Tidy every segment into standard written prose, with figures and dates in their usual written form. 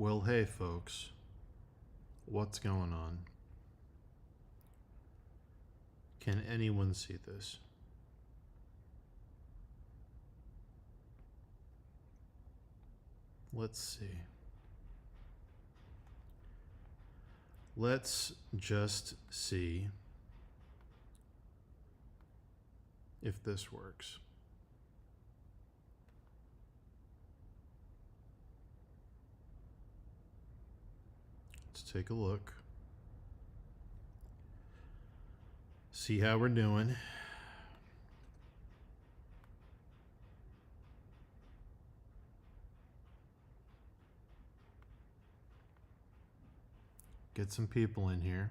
Well, hey folks, what's going on? Can anyone see this? Let's see. Let's just see if this works. Let's take a look. See how we're doing. Get some people in here.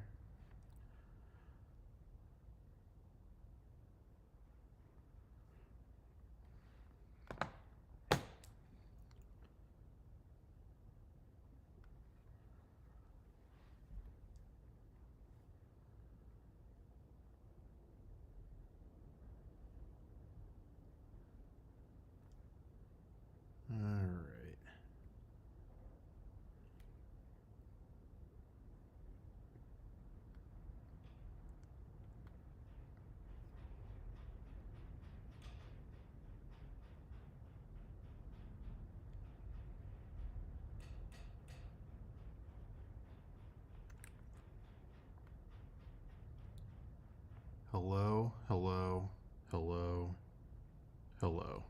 All right. Hello, hello, hello, hello.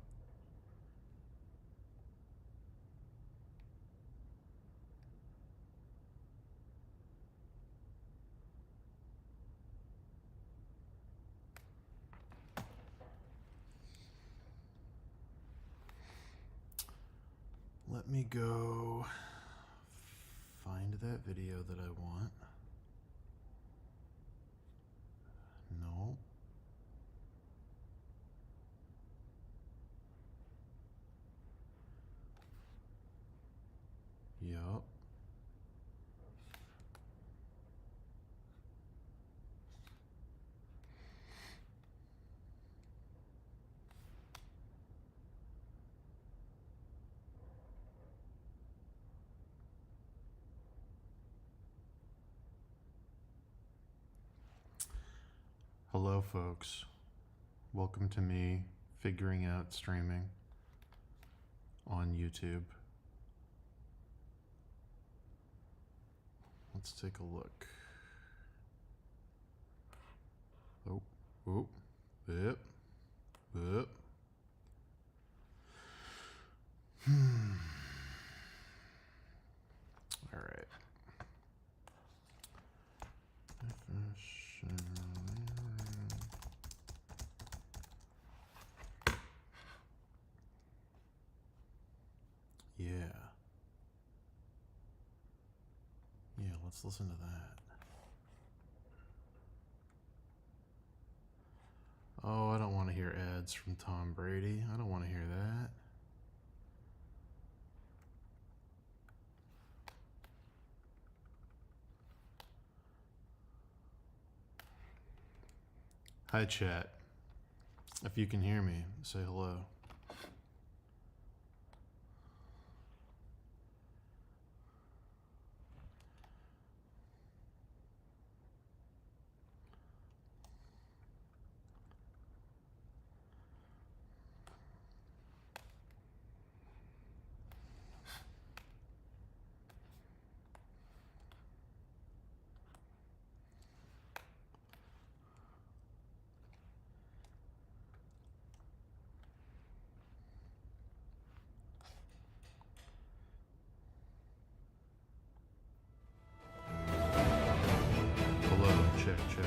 Let me go find that video that I want. No. Yup. Hello, folks. Welcome to me figuring out streaming on YouTube. Let's take a look. Oh, oh, yep, yep. All right. Yeah. Yeah, let's listen to that. Oh, I don't want to hear ads from Tom Brady. I don't want to hear that. Hi, chat. If you can hear me, say hello. Hello, check, check.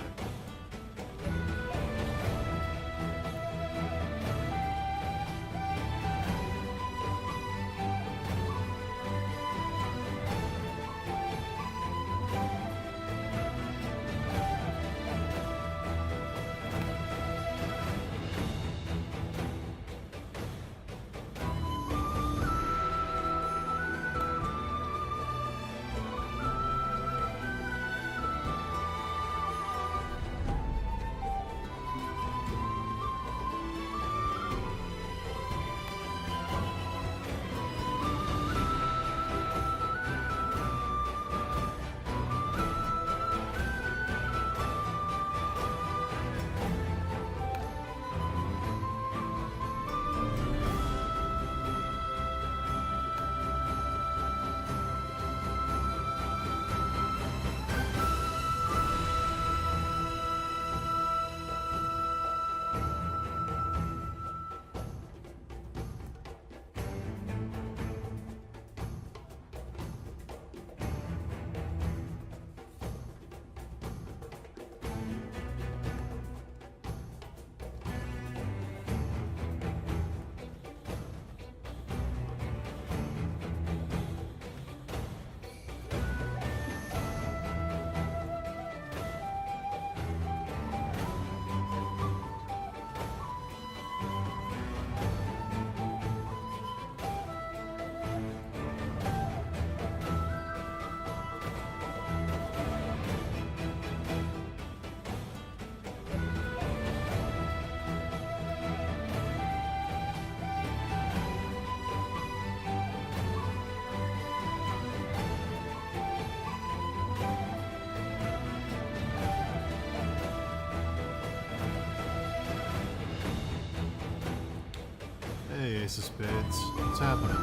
Ace of Spades. What's happening?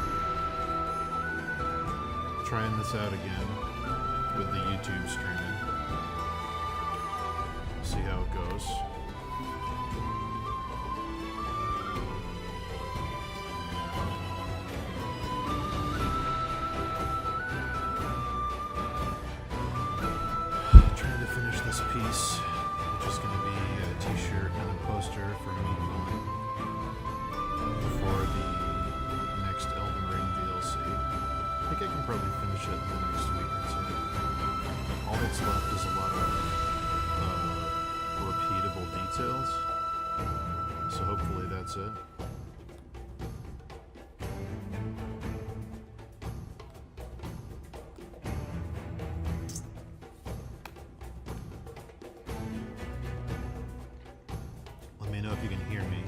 Trying this out again with the YouTube streaming. See how it goes. Trying to finish this piece, which is going to be a t-shirt and a poster for Meat One before the next Elden Ring DLC. I think I can probably finish it in the next week or two. All that's left is a lot of repeatable details, so hopefully that's it. Let me know if you can hear me.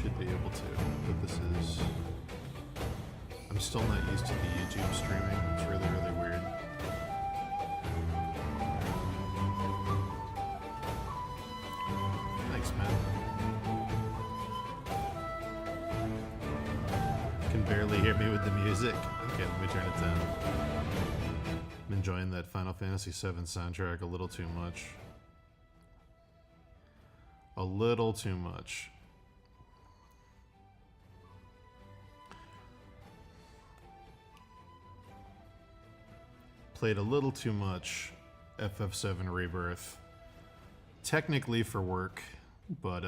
Should be able to, but this is... I'm still not used to the YouTube streaming. It's really, really weird. Thanks, man. You can barely hear me with the music. Okay, let me turn it down. I'm enjoying that Final Fantasy VII soundtrack a little too much. A little too much. Played a little too much FF7 Rebirth. Technically for work, but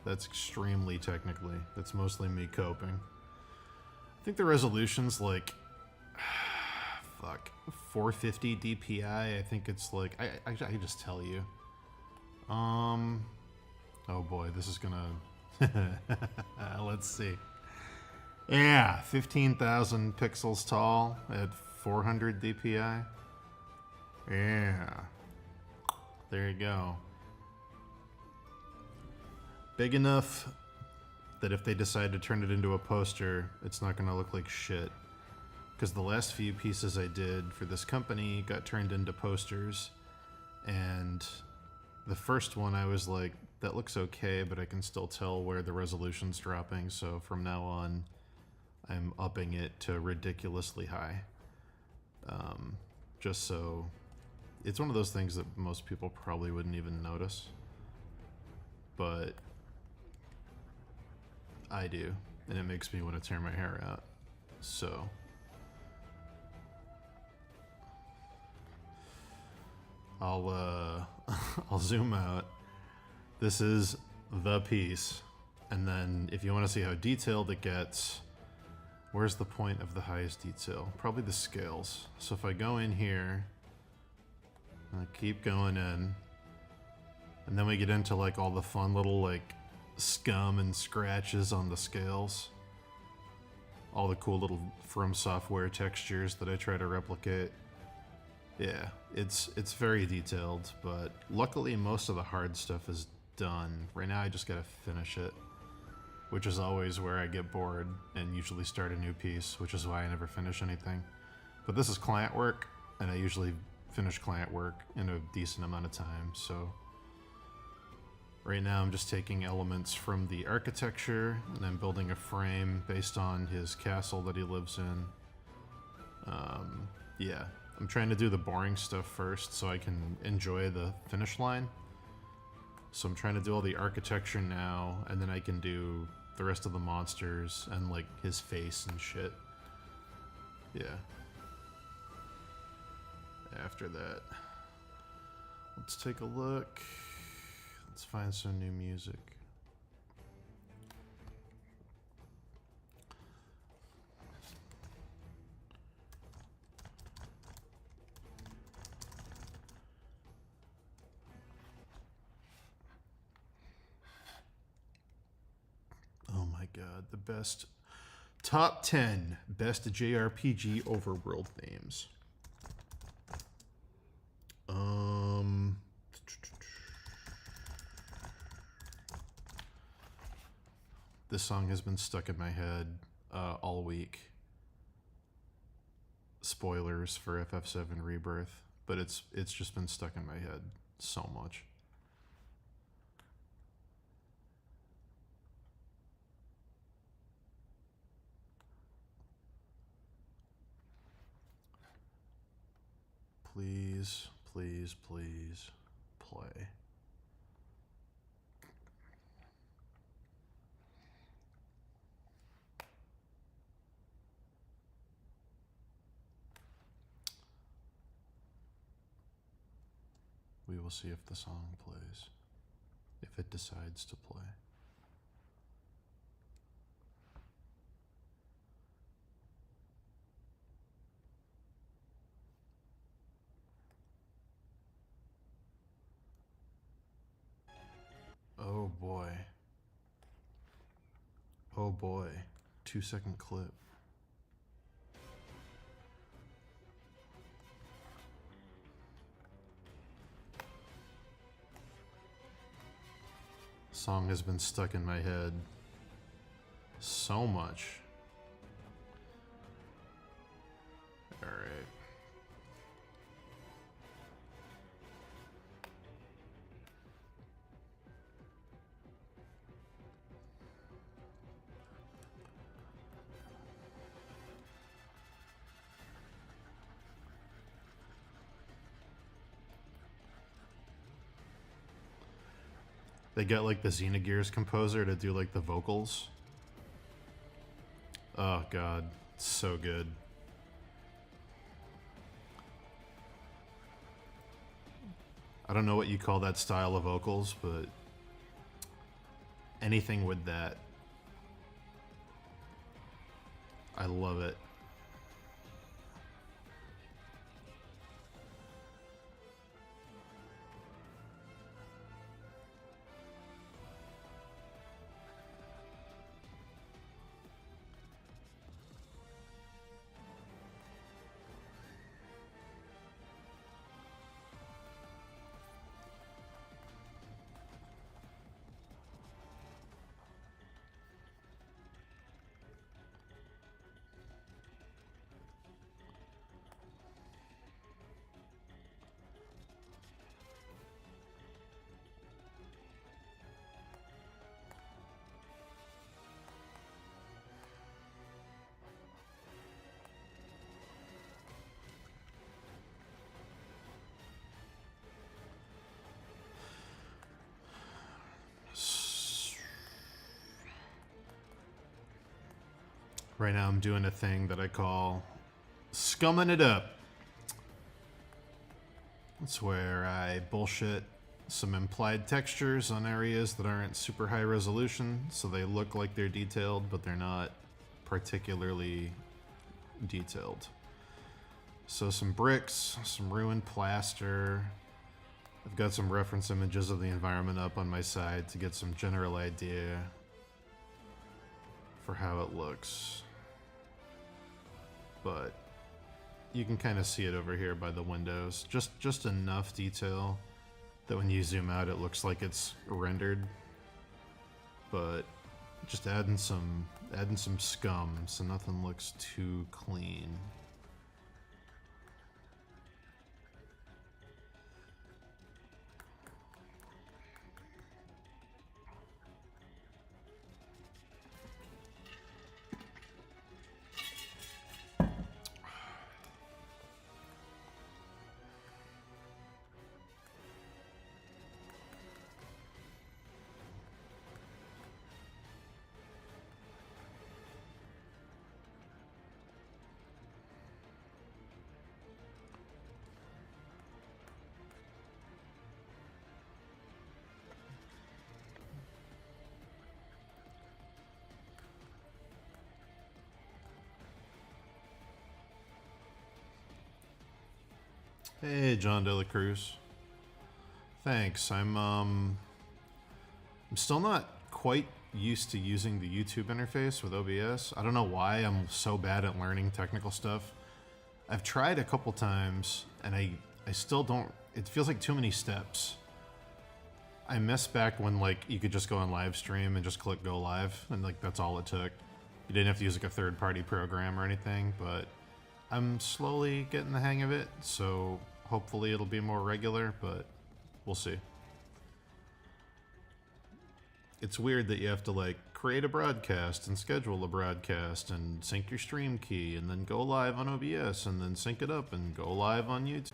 that's extremely technically. That's mostly me coping. I think the resolution's like, fuck, 450 DPI. I think it's like, I just tell you. Oh boy, this is gonna, let's see. Yeah, 15,000 pixels tall at 400 DPI. Yeah. There you go. Big enough that if they decide to turn it into a poster, it's not gonna look like shit. Because the last few pieces I did for this company got turned into posters, and the first one I was like, that looks okay, but I can still tell where the resolution's dropping, so from now on, I'm upping it to ridiculously high. Just so... It's one of those things that most people probably wouldn't even notice. But I do, and it makes me want to tear my hair out. So... I'll zoom out. This is the piece. And then if you want to see how detailed it gets, where's the point of the highest detail? Probably the scales. So if I go in here, I keep going in, and then we get into like all the fun little like scum and scratches on the scales. All the cool little From Software textures that I try to replicate. Yeah, it's very detailed, but luckily most of the hard stuff is done. Right now I just gotta finish it, which is always where I get bored and usually start a new piece, which is why I never finish anything. But this is client work, and I usually finish client work in a decent amount of time, so... Right now I'm just taking elements from the architecture, and I'm building a frame based on his castle that he lives in. Yeah. I'm trying to do the boring stuff first so I can enjoy the finish line. So I'm trying to do all the architecture now, and then I can do the rest of the monsters and like his face and shit. Yeah. After that, let's take a look. Let's find some new music. Oh my god, the best top 10 best JRPG overworld themes. This song has been stuck in my head all week. Spoilers for FF7 Rebirth, but it's just been stuck in my head so much. Please, please, please play. We will see if the song plays, if it decides to play. Oh boy. Oh boy. 2-second clip. Song has been stuck in my head so much. All right. They got like the Xenogears composer to do like the vocals. Oh god, it's so good. I don't know what you call that style of vocals, but anything with that, I love it. Right now I'm doing a thing that I call scumming it up. That's where I bullshit some implied textures on areas that aren't super high resolution, so they look like they're detailed, but they're not particularly detailed. So some bricks, some ruined plaster. I've got some reference images of the environment up on my side to get some general idea for how it looks. But you can kind of see it over here by the windows. Just enough detail that when you zoom out it looks like it's rendered. But just adding some scum so nothing looks too clean. Hey, John De La Cruz. Thanks. I'm still not quite used to using the YouTube interface with OBS. I don't know why I'm so bad at learning technical stuff. I've tried a couple times, and I still don't... It feels like too many steps. I miss back when, like, you could just go on live stream and just click go live, and, like, that's all it took. You didn't have to use, like, a third-party program or anything, but I'm slowly getting the hang of it, so hopefully it'll be more regular, but we'll see. It's weird that you have to, like, create a broadcast and schedule a broadcast and sync your stream key and then go live on OBS and then sync it up and go live on YouTube.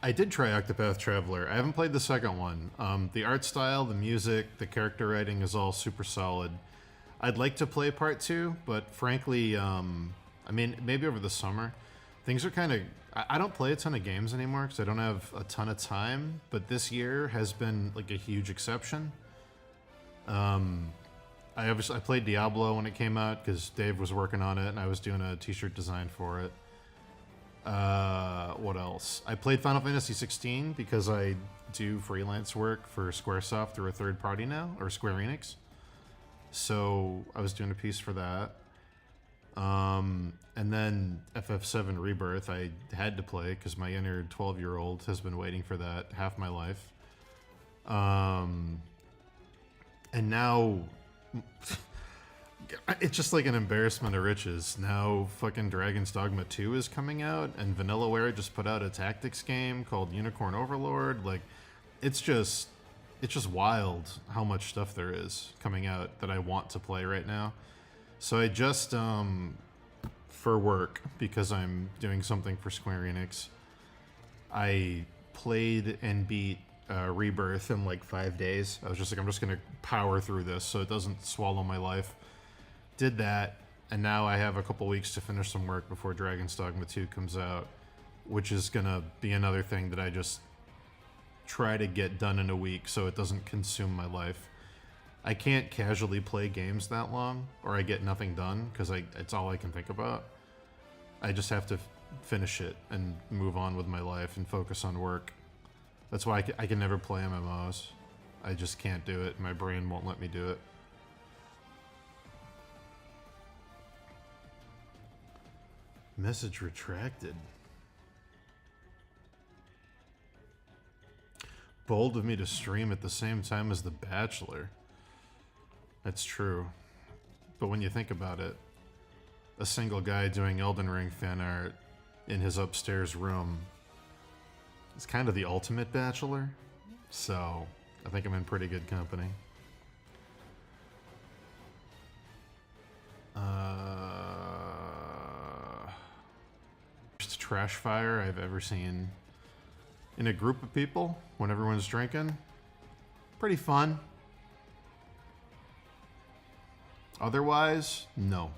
I did try Octopath Traveler. I haven't played the second one. The art style, the music, the character writing is all super solid. I'd like to play part two, but frankly, I mean, maybe over the summer. Things are kind of... I don't play a ton of games anymore because I don't have a ton of time, but this year has been like a huge exception. I played Diablo when it came out because Dave was working on it and I was doing a t-shirt design for it. What else? I played Final Fantasy 16 because I do freelance work for Squaresoft through a third party now, or Square Enix. So I was doing a piece for that. And then FF7 Rebirth I had to play because my inner 12-year-old has been waiting for that half my life. And now it's just like an embarrassment of riches. Now fucking Dragon's Dogma 2 is coming out, and Vanillaware just put out a tactics game called Unicorn Overlord. Like, it's just wild how much stuff there is coming out that I want to play right now. So I just, for work, because I'm doing something for Square Enix, I played and beat Rebirth in like 5 days. I was just like, I'm just going to power through this so it doesn't swallow my life. Did that, and now I have a couple weeks to finish some work before Dragon's Dogma 2 comes out, which is going to be another thing that I just try to get done in a week so it doesn't consume my life. I can't casually play games that long, or I get nothing done, because it's all I can think about. I just have to finish it and move on with my life and focus on work. That's why I can never play MMOs. I just can't do it. My brain won't let me do it. Message retracted. Bold of me to stream at the same time as The Bachelor. That's true. But when you think about it, a single guy doing Elden Ring fan art in his upstairs room is kind of the ultimate bachelor. So I think I'm in pretty good company. Worst trash fire I've ever seen in a group of people when everyone's drinking. Pretty fun. Otherwise, no.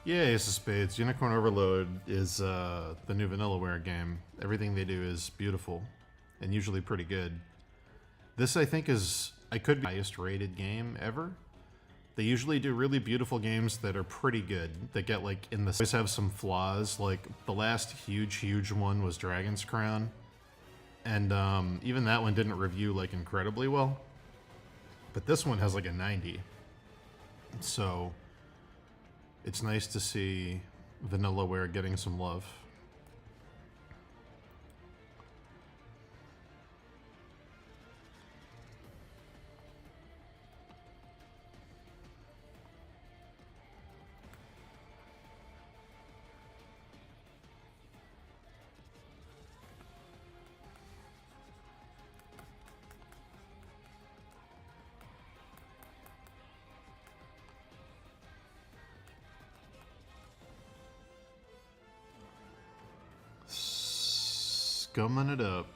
Yeah, Ace of Spades. Unicorn Overload is the new Vanillaware game. Everything they do is beautiful and usually pretty good. This, I think, could be the highest rated game ever. They usually do really beautiful games that are pretty good, that get like in the... always have some flaws. Like the last huge one was Dragon's Crown. And even that one didn't review like incredibly well. But this one has like a 90. So it's nice to see Vanillaware getting some love. Scumming it up.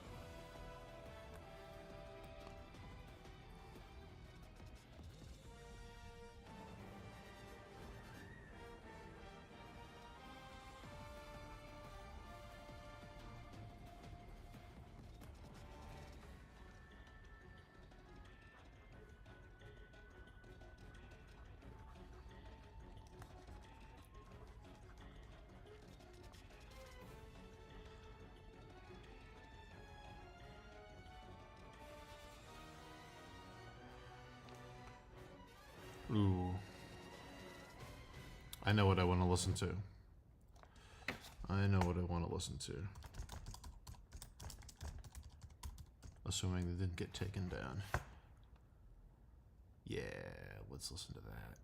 Ooh. I know what I want to listen to. I know what I want to listen to. Assuming they didn't get taken down. Yeah, let's listen to that.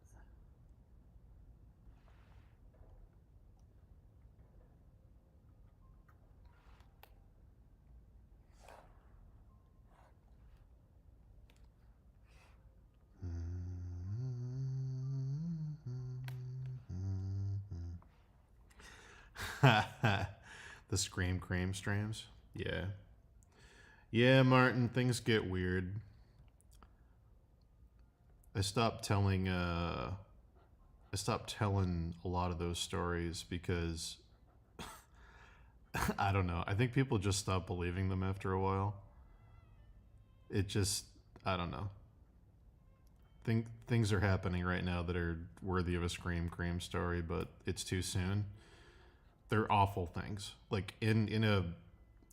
The Scream Cream streams. Yeah. Yeah, Martin, things get weird. I stopped telling a lot of those stories because I don't know. I think people just stop believing them after a while. It just I don't know. Think things are happening right now that are worthy of a Scream Cream story, but it's too soon. They're awful things. Like in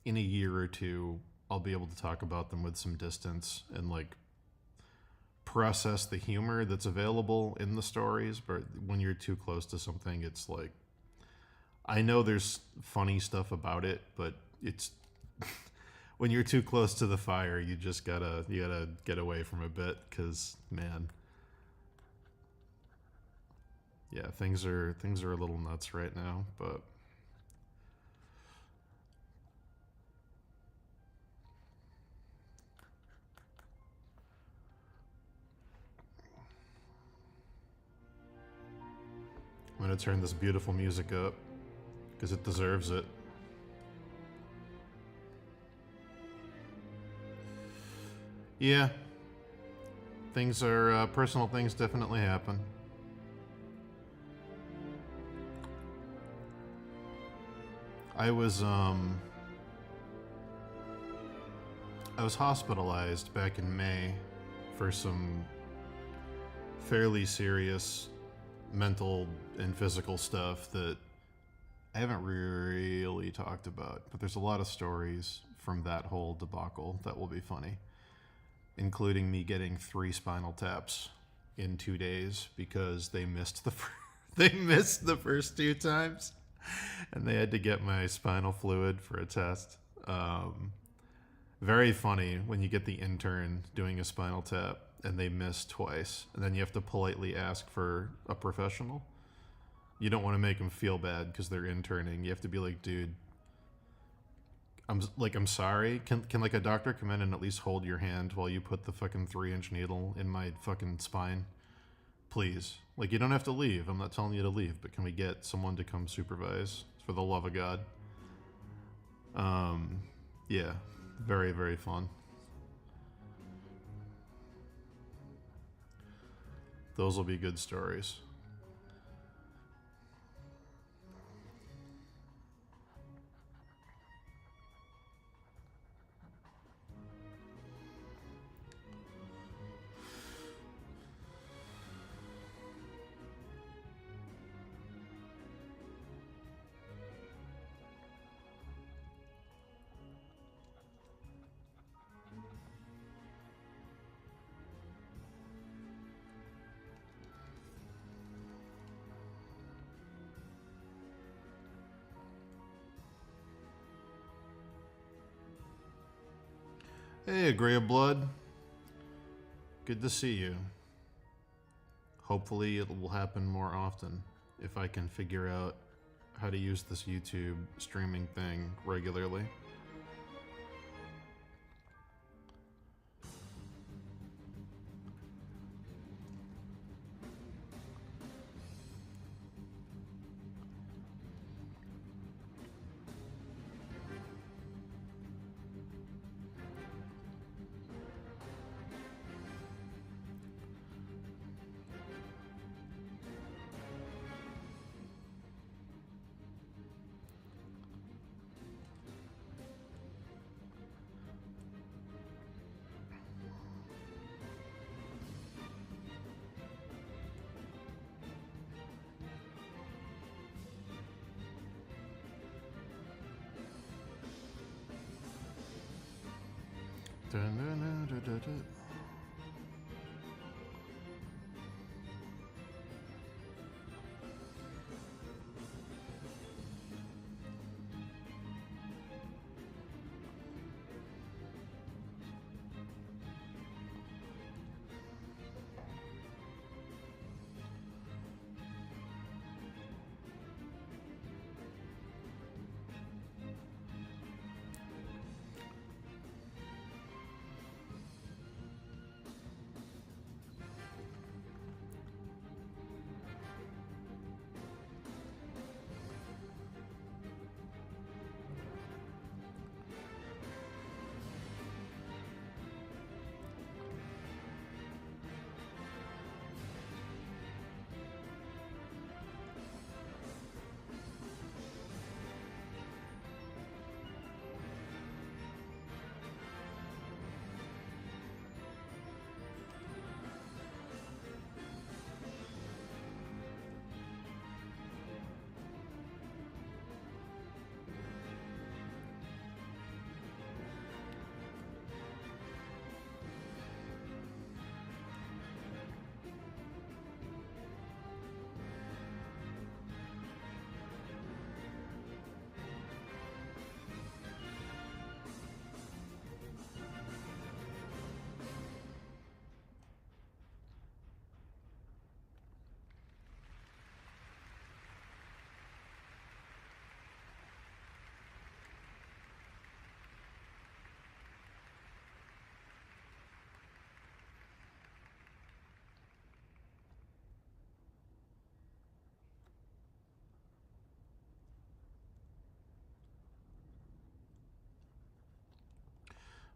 a year or two, I'll be able to talk about them with some distance and like process the humor that's available in the stories. But when you're too close to something, it's like I know there's funny stuff about it, but it's when you're too close to the fire, you just gotta get away from a bit because man, yeah, things are a little nuts right now. But I'm gonna turn this beautiful music up because it deserves it. Yeah, things are personal things definitely happen. I was hospitalized back in May for some fairly serious mental and physical stuff that I haven't really talked about, but there's a lot of stories from that whole debacle that will be funny, including me getting 3 spinal taps in 2 days because they missed they missed the first 2 times, and they had to get my spinal fluid for a test. Very funny when you get the intern doing a spinal tap and they miss twice, and then you have to politely ask for a professional. You don't want to make them feel bad because they're interning. You have to be like, dude, I'm sorry. Can like a doctor come in and at least hold your hand while you put the fucking 3-inch needle in my fucking spine? Please. Like, you don't have to leave. I'm not telling you to leave, but can we get someone to come supervise? For the love of God. Yeah. Very, very fun. Those will be good stories. Hey, Gray of Blood. Good to see you. Hopefully it will happen more often if I can figure out how to use this YouTube streaming thing regularly.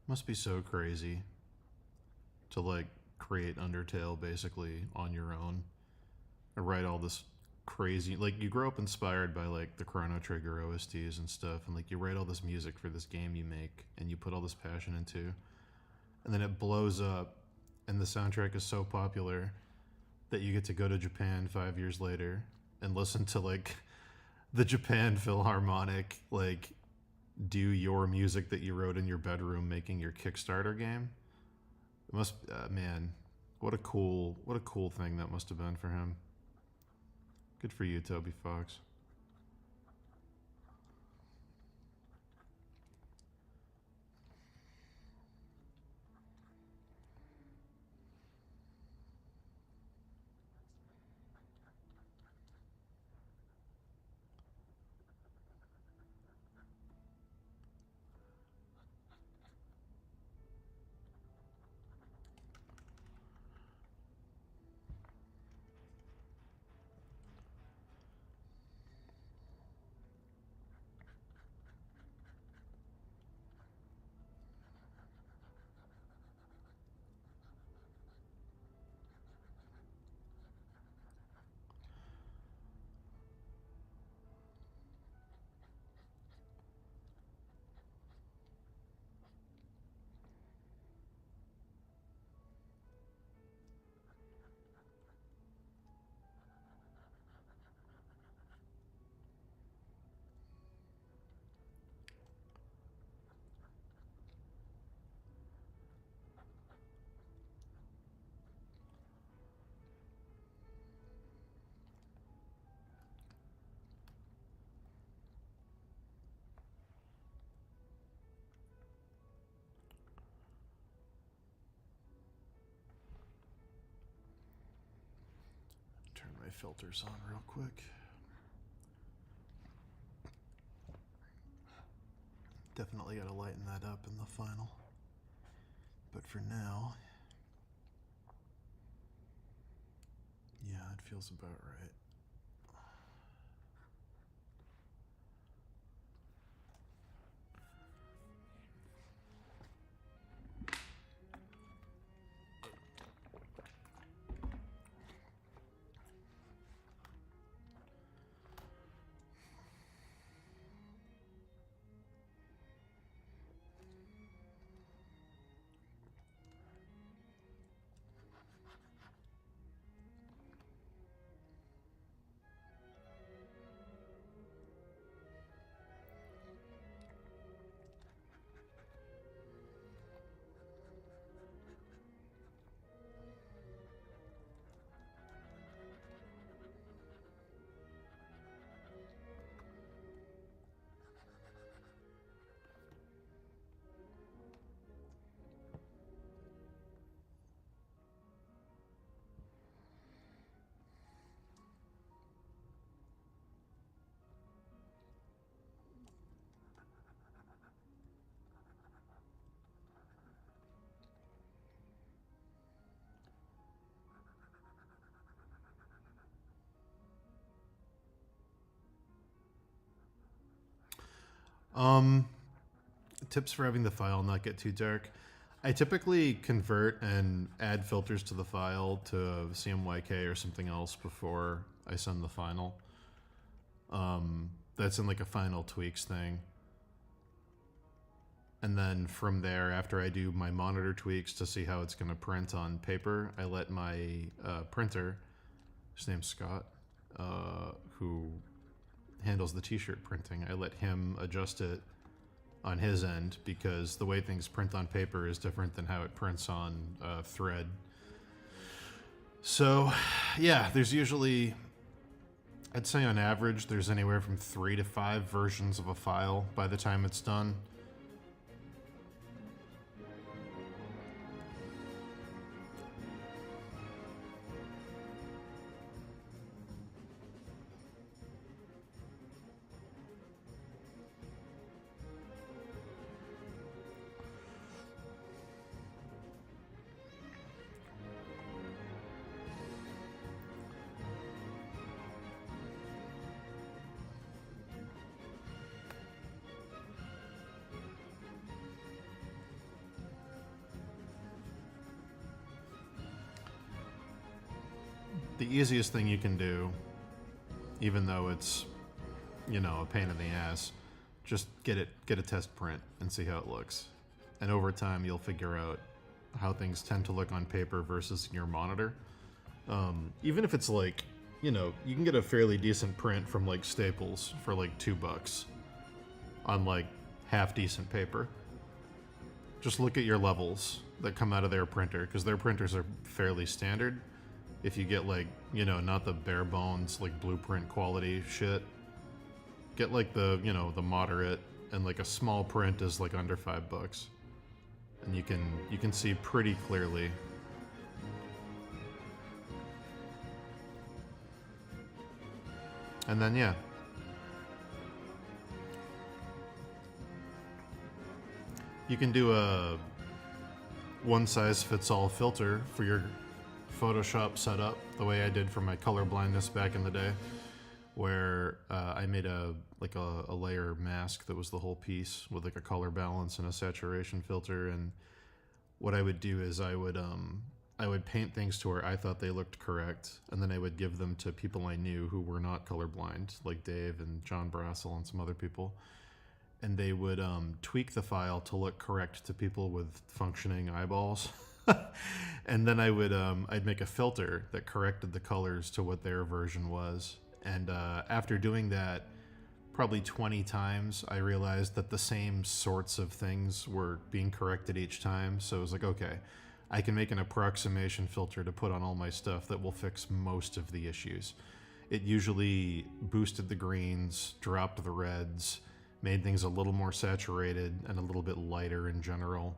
Must be so crazy to like create Undertale basically on your own. Or write all this crazy, like you grow up inspired by like the Chrono Trigger OSTs and stuff, and like you write all this music for this game you make and you put all this passion into, and then it blows up and the soundtrack is so popular that you get to go to Japan 5 years later and listen to like the Japan Philharmonic like do your music that you wrote in your bedroom making your Kickstarter game. It must man, what a cool thing that must have been for him. Good for you, Toby Fox. Turn my filters on real quick. Definitely gotta lighten that up in the final. But for now, yeah, it feels about right. Um, Tips for having the file not get too dark. I typically convert and add filters to the file to CMYK or something else before I send the final. That's in like a final tweaks thing. And then from there, after I do my monitor tweaks to see how it's going to print on paper, I let my printer, his name's Scott, who handles the t-shirt printing, I let him adjust it on his end because the way things print on paper is different than how it prints on thread. So, yeah, there's usually, I'd say on average, there's anywhere from 3 to 5 versions of a file by the time it's done. the easiest thing you can do, even though it's, you know, a pain in the ass, just get a test print and see how it looks. And over time, you'll figure out how things tend to look on paper versus in your monitor. Even if it's like, you know, you can get a fairly decent print from like Staples for like $2 on like half decent paper. Just look at your levels that come out of their printer, because their printers are fairly standard. If you get like, you know, not the bare bones like blueprint quality shit, get like the, you know, the moderate, and like a small print is like under $5, and you can see pretty clearly. And then yeah, you can do a one-size-fits-all filter for your Photoshop setup, the way I did for my color blindness back in the day, where I made a layer mask that was the whole piece with like a color balance and a saturation filter. And what I would do is I would paint things to where I thought they looked correct, and then I would give them to people I knew who were not colorblind, like Dave and John Brassel and some other people. And they would tweak the file to look correct to people with functioning eyeballs. And then I would I'd make a filter that corrected the colors to what their version was. And after doing that probably 20 times, I realized that the same sorts of things were being corrected each time. So I was like, okay, I can make an approximation filter to put on all my stuff that will fix most of the issues. It usually boosted the greens, dropped the reds, made things a little more saturated and a little bit lighter in general.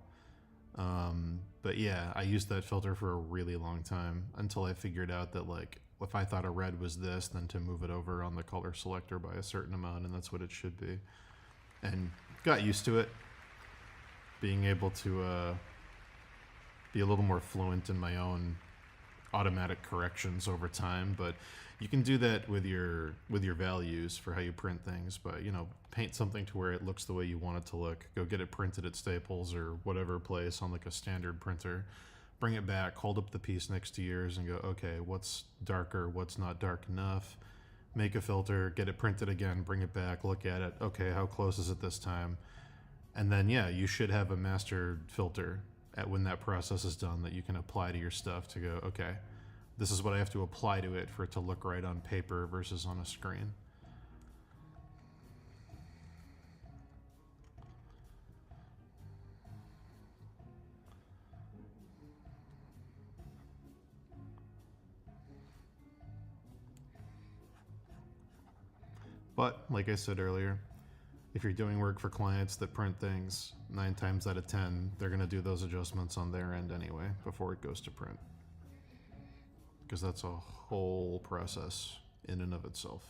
But yeah, I used that filter for a really long time until I figured out that like, if I thought a red was this, then to move it over on the color selector by a certain amount, and that's what it should be. And got used to it, being able to be a little more fluent in my own automatic corrections over time. But you can do that with your values for how you print things. But, you know, paint something to where it looks the way you want it to look. Go get it printed at Staples or whatever place on like a standard printer. Bring it back, hold up the piece next to yours and go, okay, what's darker, what's not dark enough? Make a filter, get it printed again, bring it back, look at it. Okay, how close is it this time? And then, yeah, you should have a master filter at when that process is done that you can apply to your stuff to go, okay, this is what I have to apply to it for it to look right on paper versus on a screen. But, like I said earlier, if you're doing work for clients that print things, 9 times out of 10, they're going to do those adjustments on their end anyway before it goes to print. Because that's a whole process in and of itself.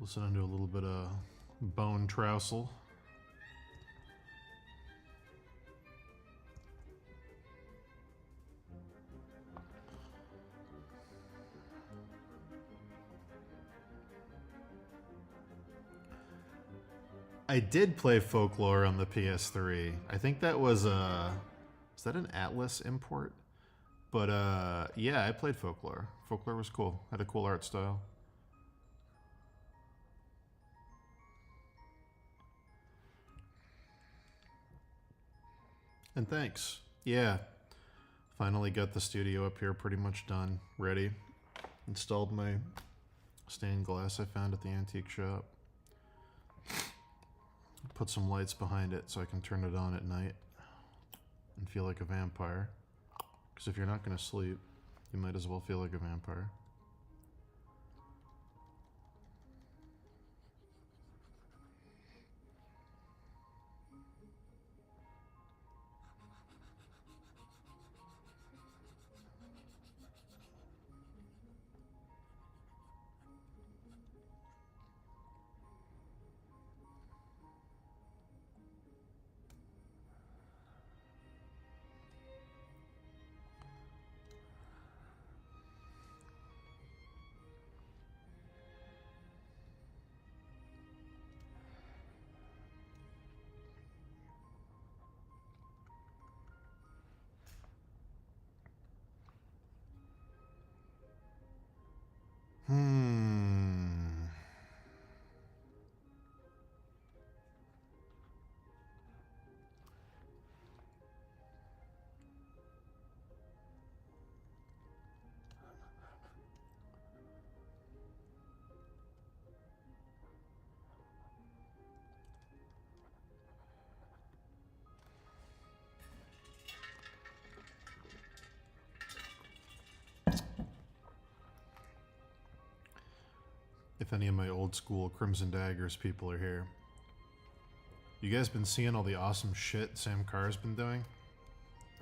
Listening to a little bit of Bone Trousel. I did play Folklore on the PS3. I think that was is that an Atlas import? But yeah, I played Folklore. Folklore was cool. Had a cool art style. And thanks. Yeah. Finally got the studio up here pretty much done. Ready. Installed my stained glass I found at the antique shop. Put some lights behind it so I can turn it on at night and feel like a vampire. Because if you're not going to sleep, you might as well feel like a vampire. If any of my old school Crimson Daggers people are here. You guys been seeing all the awesome shit Sam Carr's been doing?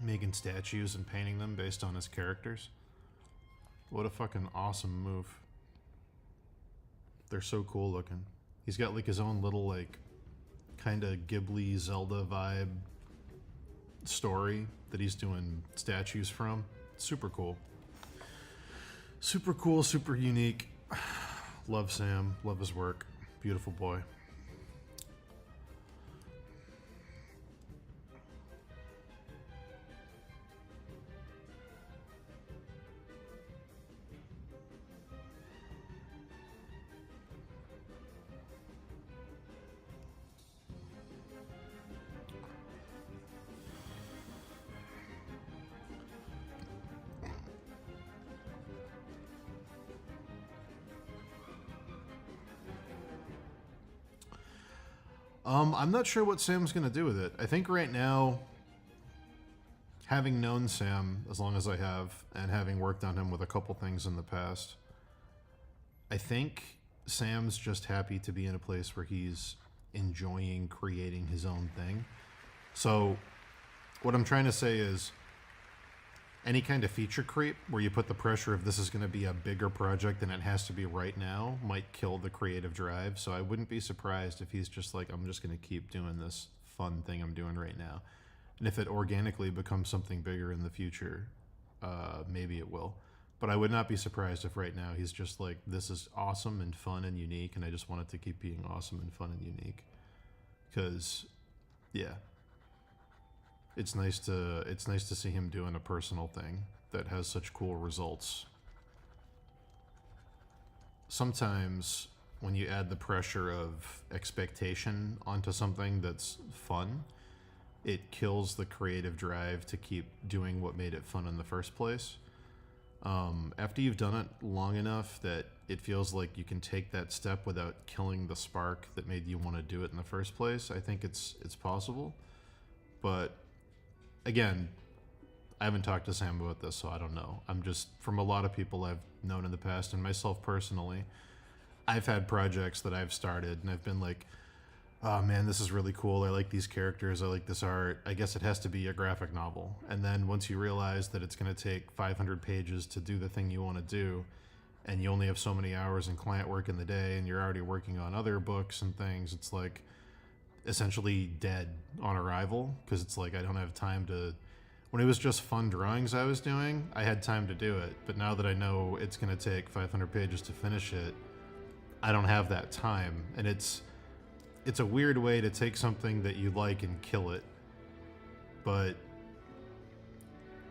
Making statues and painting them based on his characters? What a fucking awesome move. They're so cool looking. He's got like his own little like kind of Ghibli Zelda vibe story that he's doing statues from. Super cool. Super cool, super unique. Love Sam, love his work. Beautiful boy. I'm not sure what Sam's going to do with it. I think right now, having known Sam as long as I have, and having worked on him with a couple things in the past, I think Sam's just happy to be in a place where he's enjoying creating his own thing. So what I'm trying to say is, any kind of feature creep where you put the pressure of this is going to be a bigger project and it has to be right now might kill the creative drive. So I wouldn't be surprised if he's just like, I'm just going to keep doing this fun thing I'm doing right now. And if it organically becomes something bigger in the future, maybe it will. But I would not be surprised if right now he's just like, this is awesome and fun and unique, and I just want it to keep being awesome and fun and unique. Because, yeah. It's nice to see him doing a personal thing that has such cool results. Sometimes when you add the pressure of expectation onto something that's fun, it kills the creative drive to keep doing what made it fun in the first place. After you've done it long enough that it feels like you can take that step without killing the spark that made you want to do it in the first place, I think it's possible. But again, I haven't talked to Sam about this, so I don't know. I'm just, from a lot of people I've known in the past, and myself personally, I've had projects that I've started, and I've been like, oh man, this is really cool. I like these characters. I like this art. I guess it has to be a graphic novel. And then once you realize that it's going to take 500 pages to do the thing you want to do, and you only have so many hours in client work in the day, and you're already working on other books and things, it's like essentially dead on arrival, because it's like I don't have time to. When it was just fun drawings I was doing, I had time to do it, but now that I know it's going to take 500 pages to finish it, I don't have that time. And it's a weird way to take something that you like and kill it, but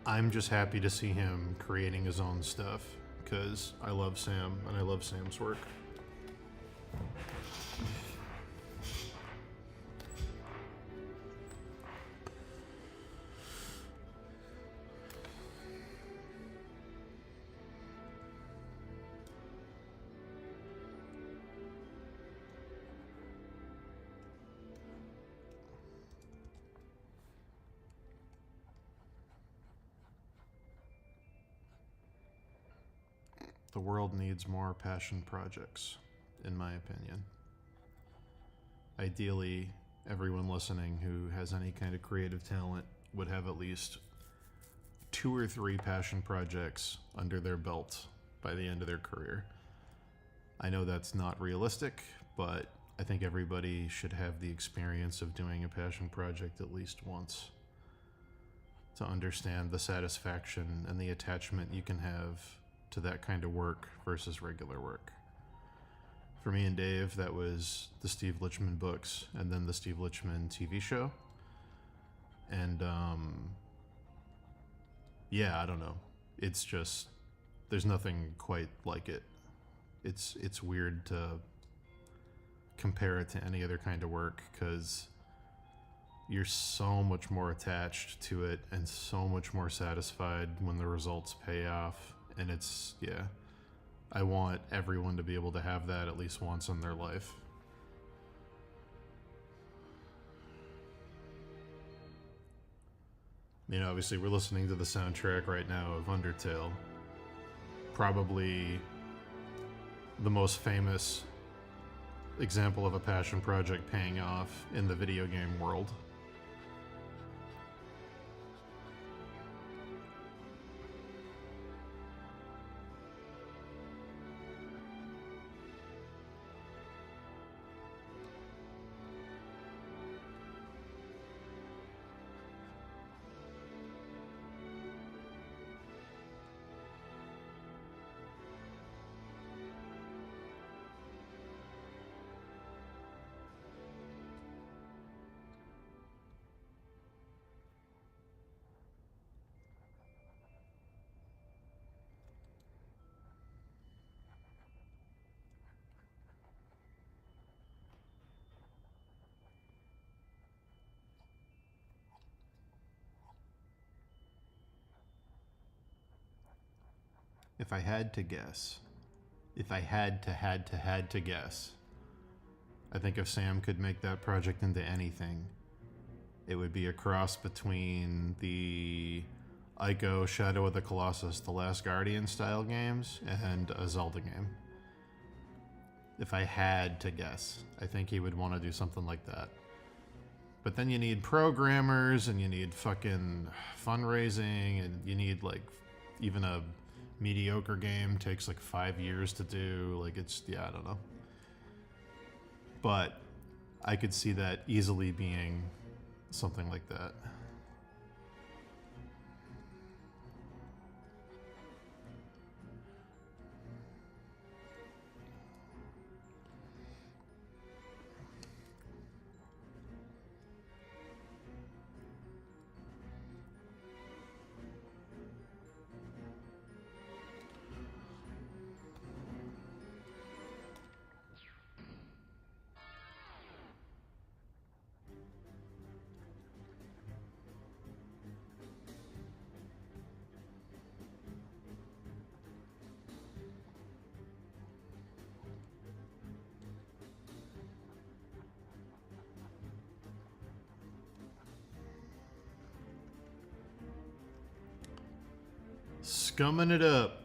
I'm just happy to see him creating his own stuff, because I love Sam, and I love Sam's work. The world needs more passion projects, in my opinion. Ideally, everyone listening who has any kind of creative talent would have at least 2 or 3 passion projects under their belt by the end of their career. I know that's not realistic, but I think everybody should have the experience of doing a passion project at least once to understand the satisfaction and the attachment you can have to that kind of work versus regular work. For me and Dave, that was the Steve Lichtman books and then the Steve Lichtman TV show. And yeah, I don't know. It's just, there's nothing quite like it. It's weird to compare it to any other kind of work, because you're so much more attached to it and so much more satisfied when the results pay off. And it's, yeah, I want everyone to be able to have that at least once in their life. You know, obviously we're listening to the soundtrack right now of Undertale. Probably the most famous example of a passion project paying off in the video game world. If I had to guess, if I had to guess, I think if Sam could make that project into anything, it would be a cross between the Ico Shadow of the Colossus, The Last Guardian style games, and a Zelda game. If I had to guess, I think he would want to do something like that. But then you need programmers, and you need fucking fundraising, and you need, like, even a mediocre game takes like 5 years to do. Like, it's, yeah, I don't know. But I could see that easily being something like that. Scumming it up.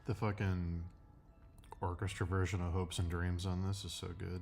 The fucking orchestra version of Hopes and Dreams on this is so good.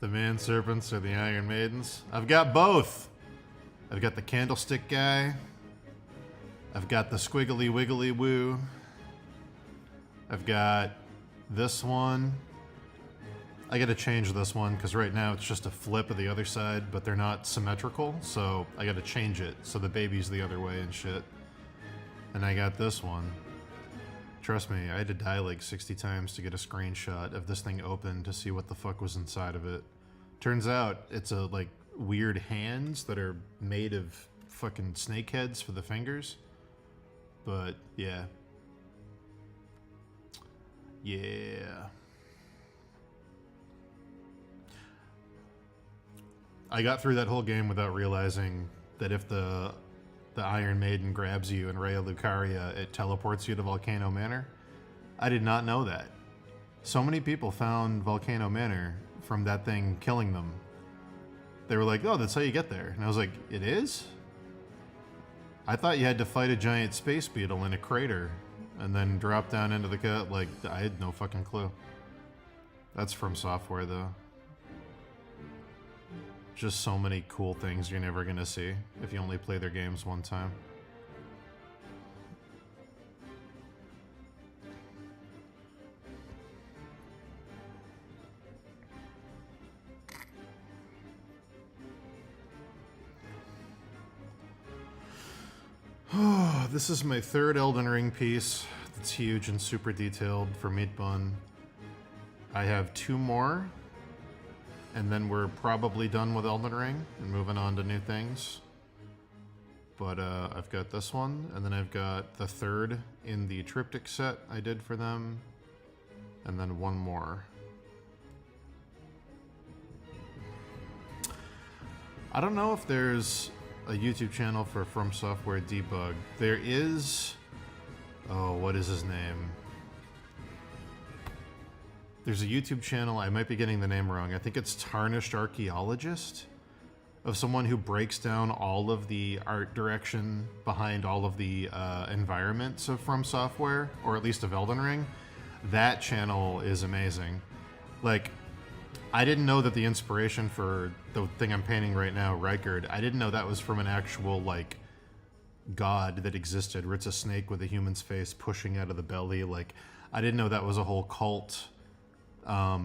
The Man Serpents or the Iron Maidens? I've got both. I've got the Candlestick guy. I've got the Squiggly Wiggly Woo. I've got this one. I gotta change this one because right now it's just a flip of the other side, but they're not symmetrical, so I gotta change it so the baby's the other way and shit. And I got this one. Trust me, I had to die like 60 times to get a screenshot of this thing open to see what the fuck was inside of it. Turns out it's a like weird hands that are made of fucking snake heads for the fingers. But yeah. Yeah. I got through that whole game without realizing that if the Iron Maiden grabs you in Raya Lucaria, it teleports you to Volcano Manor. I did not know that. So many people found Volcano Manor from that thing killing them. They were like, oh, that's how you get there. And I was like, it is? I thought you had to fight a giant space beetle in a crater and then drop down into the cut. Like, I had no fucking clue. That's From Software, though. Just so many cool things you're never gonna see if you only play their games one time. This is my third Elden Ring piece. It's huge and super detailed for Meat Bun. I have 2 more. And then we're probably done with Elden Ring and moving on to new things. But I've got this one, and then I've got the third in the triptych set I did for them, and then 1 more. I don't know if there's a YouTube channel for From Software Debug. There is... Oh, what is his name? There's a YouTube channel, I might be getting the name wrong, I think it's Tarnished Archaeologist, of someone who breaks down all of the art direction behind all of the environments of From Software, or at least of Elden Ring. That channel is amazing. Like, I didn't know that the inspiration for the thing I'm painting right now, Rykard, I didn't know that was from an actual, like, god that existed, where it's a snake with a human's face pushing out of the belly. Like, I didn't know that was a whole cult.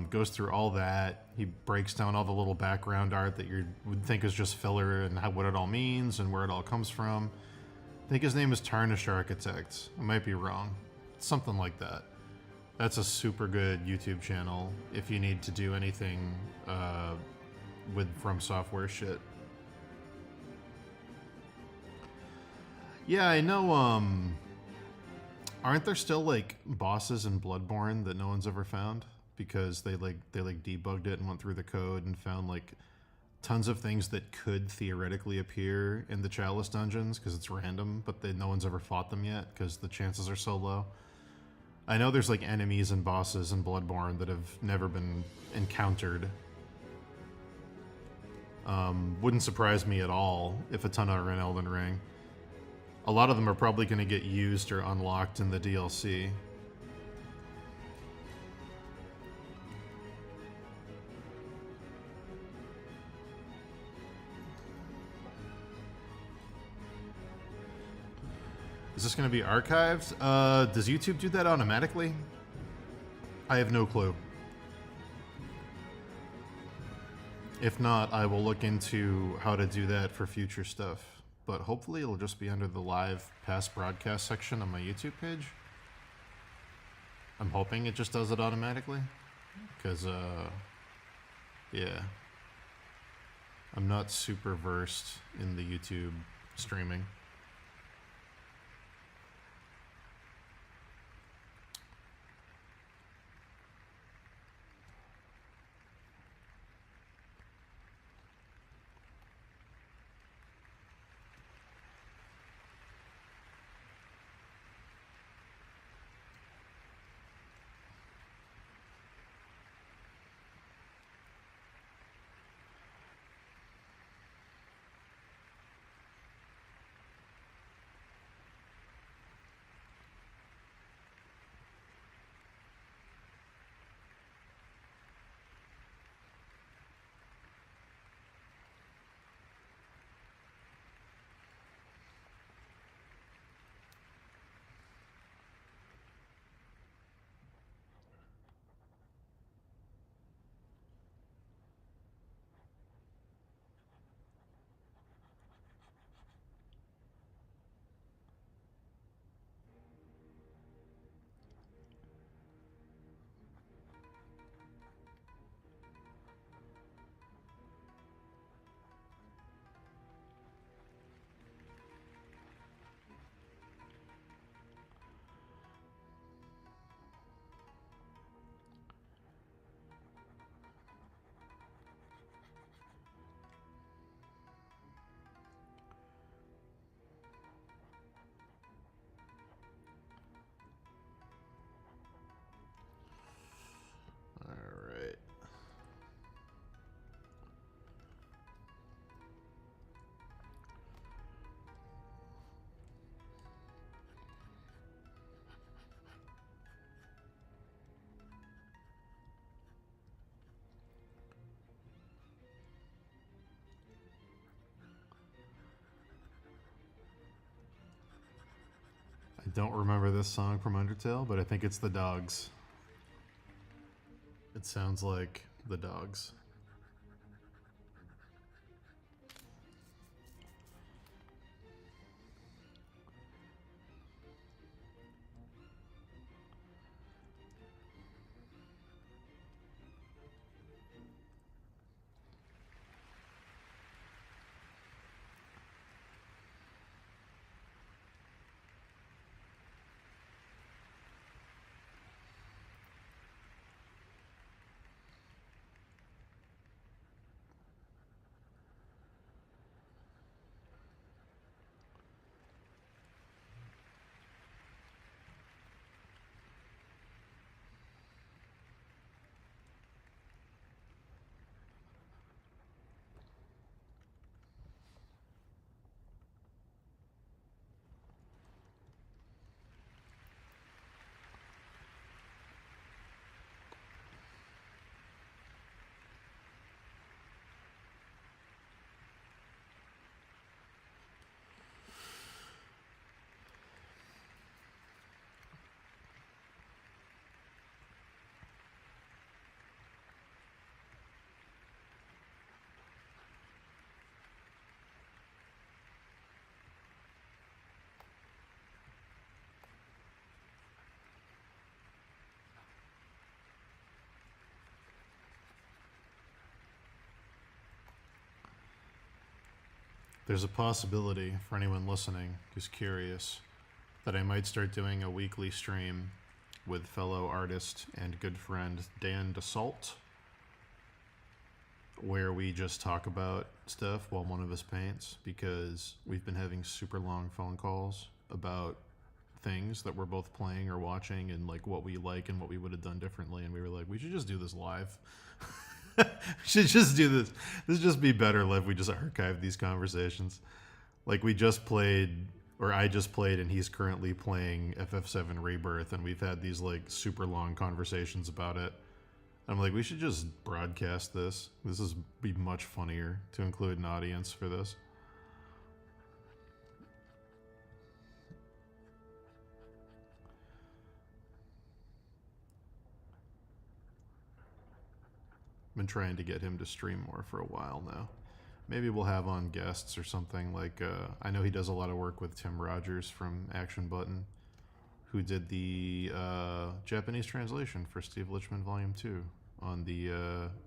Goes through all that. He breaks down all the little background art that you would think is just filler and what it all means and where it all comes from. I think his name is Tarnished Architect. I might be wrong. Something like that. That's a super good YouTube channel if you need to do anything with From Software shit. Yeah, I know, aren't there still, like, bosses in Bloodborne that no one's ever found? Because they debugged it and went through the code and found, like, tons of things that could theoretically appear in the Chalice dungeons because it's random, but no one's ever fought them yet because the chances are so low. I know there's, like, enemies and bosses in Bloodborne that have never been encountered. Wouldn't surprise me at all if a ton are in Elden Ring. A lot of them are probably going to get used or unlocked in the DLC. Is this going to be archived? Does YouTube do that automatically? I have no clue. If not, I will look into how to do that for future stuff. but hopefully it'll just be under the live past broadcast section on my YouTube page. I'm hoping it just does it automatically, because, yeah. I'm not super versed in the YouTube streaming. Alright. I don't remember this song from Undertale, but I think it's the Dogs. It sounds like the Dogs. There's a possibility for anyone listening who's curious that I might start doing a weekly stream with fellow artist and good friend Dan DeSalt, where we just talk about stuff while one of us paints, because we've been having super long phone calls about things that we're both playing or watching and like what we like and what we would have done differently, and we were like, we should just do this live. We should just do this. This would just be better live. We just archive these conversations. Like we just played, or I just played, and he's currently playing FF7 Rebirth, and we've had these like super long conversations about it. I'm like, we should just broadcast this. This is be much funnier to include an audience for this. Been trying to get him to stream more for a while now. Maybe we'll have on guests or something. Like I know he does a lot of work with Tim Rogers from Action Button, who did the Japanese translation for Steve Lichman Volume 2 on the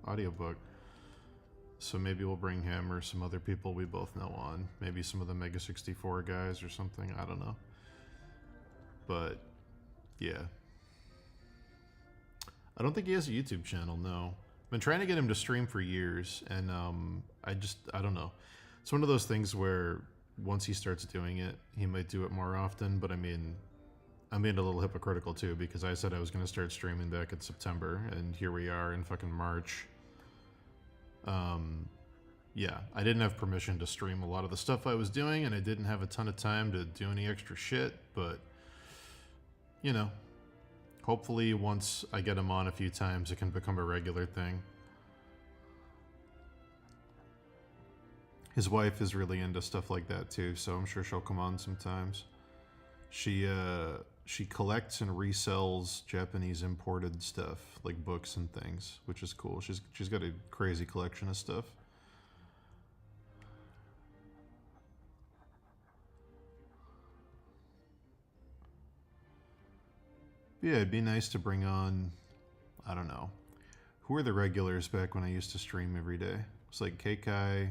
audiobook. So maybe we'll bring him or some other people we both know on. Maybe some of the Mega 64 guys or something. I don't know. But yeah. I don't think he has a YouTube channel, no. I've been trying to get him to stream for years, and I don't know. It's one of those things where once he starts doing it, he might do it more often, but I mean, I'm being a little hypocritical too, because I said I was going to start streaming back in September, and here we are in fucking March. Yeah, I didn't have permission to stream a lot of the stuff I was doing, and I didn't have a ton of time to do any extra shit, but, you know, hopefully once I get him on a few times, it can become a regular thing. His wife is really into stuff like that too, so I'm sure she'll come on sometimes. She collects and resells Japanese imported stuff, like books and things, which is cool. She's got a crazy collection of stuff. But yeah, it'd be nice to bring on, I don't know, who were the regulars back when I used to stream every day? It's like Keikai,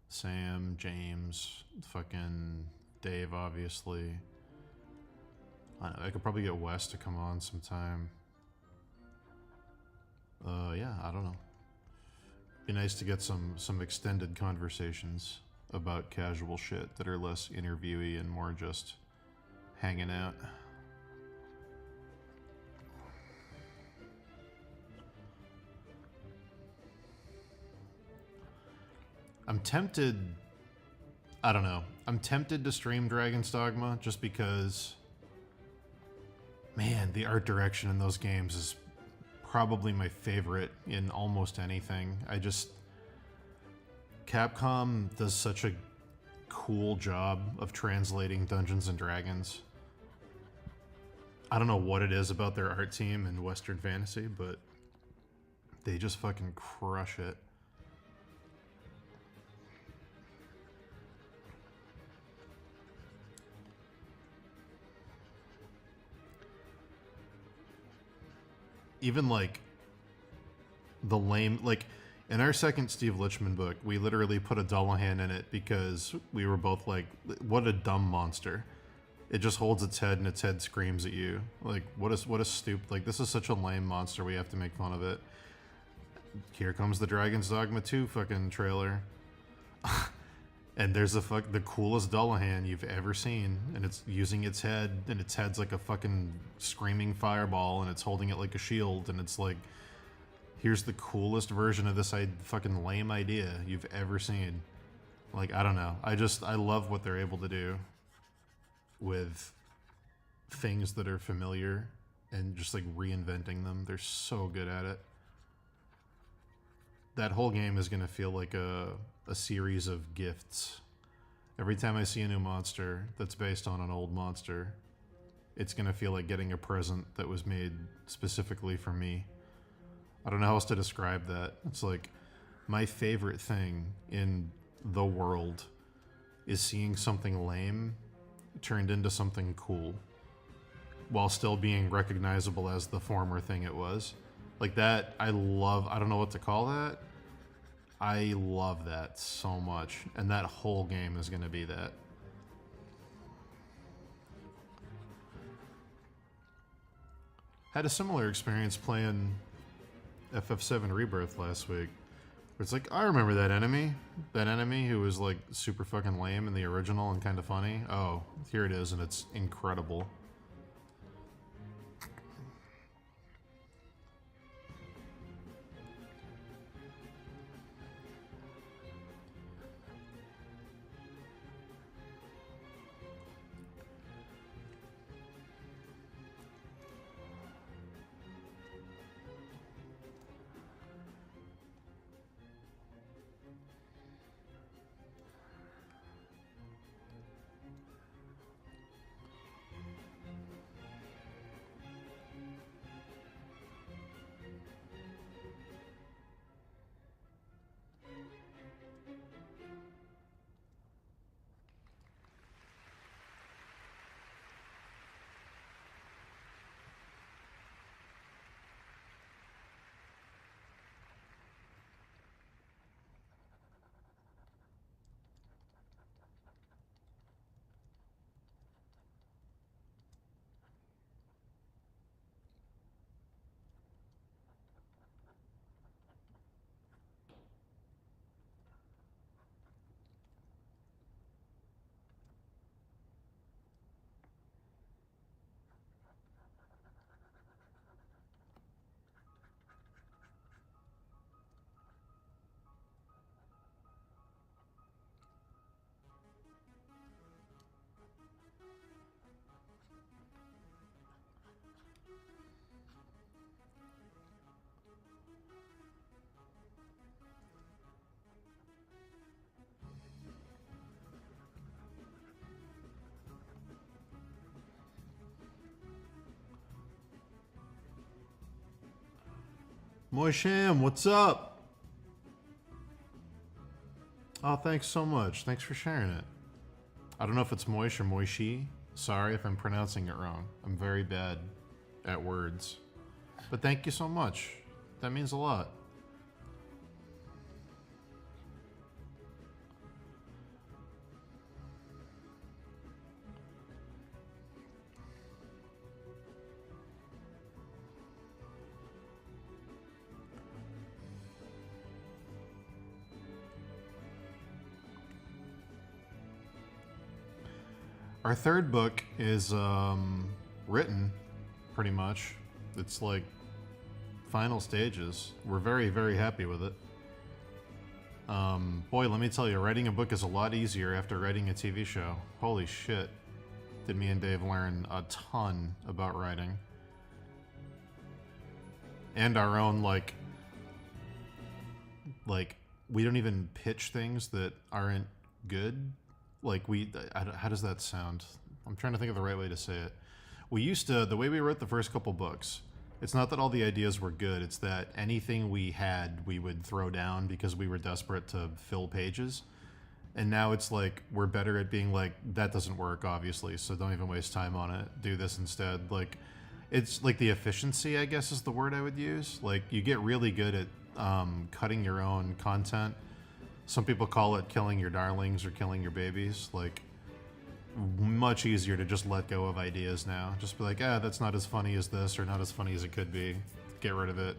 Sam, James, fucking Dave, obviously. I don't know, I could probably get Wes to come on sometime. Yeah, I don't know. Be nice to get some extended conversations about casual shit that are less interviewee and more just hanging out. I'm tempted, I don't know. I'm tempted to stream Dragon's Dogma just because, man, the art direction in those games is probably my favorite in almost anything. Capcom does such a cool job of translating Dungeons and Dragons. I don't know what it is about their art team in Western Fantasy, but they just fucking crush it. Even like the lame, like in our second Steve Lichman book, we literally put a Dullahan in it because we were both like, what a dumb monster. It just holds its head and its head screams at you. Like, what a stupid, like, this is such a lame monster, we have to make fun of it. Here comes the Dragon's Dogma 2 fucking trailer. And there's the coolest Dullahan you've ever seen, and it's using its head, and its head's like a fucking screaming fireball, and it's holding it like a shield, and it's like, here's the coolest version of this fucking lame idea you've ever seen. Like, I don't know. I love what they're able to do with things that are familiar and just like reinventing them. They're so good at it. That whole game is going to feel like a series of gifts. Every time I see a new monster that's based on an old monster, it's going to feel like getting a present that was made specifically for me. I don't know how else to describe that. It's like my favorite thing in the world is seeing something lame turned into something cool while still being recognizable as the former thing it was. Like that, I don't know what to call that. I love that so much, and that whole game is going to be that. Had a similar experience playing FF7 Rebirth last week, where it's like, I remember that enemy who was like super fucking lame in the original and kind of funny. Oh, here it is, and it's incredible. Moisham, what's up? Oh, thanks so much. Thanks for sharing it. I don't know if it's Moish or Moishi. Sorry if I'm pronouncing it wrong. I'm very bad at words. But thank you so much. That means a lot. Our third book is written, pretty much. It's like final stages. We're very, very happy with it. Boy, let me tell you, writing a book is a lot easier after writing a TV show. Holy shit. Did me and Dave learn a ton about writing. And our own, like, we don't even pitch things that aren't good. Like, how does that sound? I'm trying to think of the right way to say it. We used to, the way we wrote the first couple books, it's not that all the ideas were good, it's that anything we had, we would throw down because we were desperate to fill pages. And now it's like, we're better at being like, that doesn't work, obviously, so don't even waste time on it. Do this instead. Like, it's like the efficiency, I guess is the word I would use. Like, you get really good at cutting your own content. Some people call it killing your darlings or killing your babies. Like, much easier to just let go of ideas now. Just be like, that's not as funny as this, or not as funny as it could be. Get rid of it.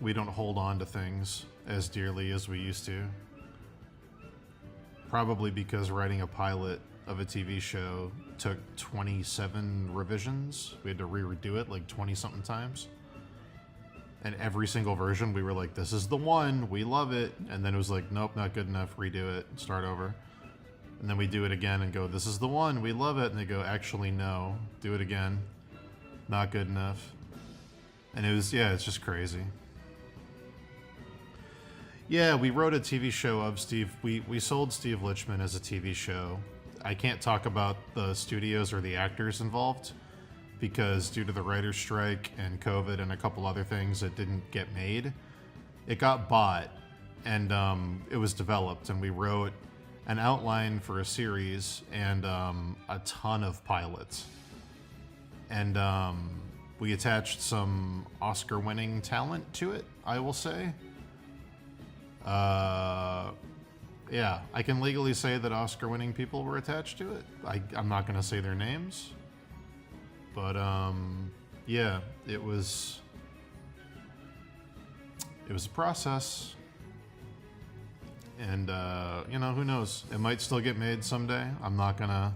We don't hold on to things as dearly as we used to. Probably because writing a pilot of a TV show took 27 revisions. We had to redo it like 20-something times. And every single version, we were like, this is the one, we love it. And then it was like, nope, not good enough, redo it, start over. And then we do it again and go, this is the one, we love it. And they go, actually, no, do it again. Not good enough. And it was, yeah, it's just crazy. Yeah, we wrote a TV show of Steve. We sold Steve Lichman as a TV show. I can't talk about the studios or the actors involved, because due to the writer's strike and COVID and a couple other things, it didn't get made. It got bought, and it was developed, and we wrote an outline for a series and a ton of pilots. And we attached some Oscar-winning talent to it, I will say. Yeah, I can legally say that Oscar-winning people were attached to it. I'm not going to say their names. But, yeah, it was a process. And, who knows? It might still get made someday. I'm not gonna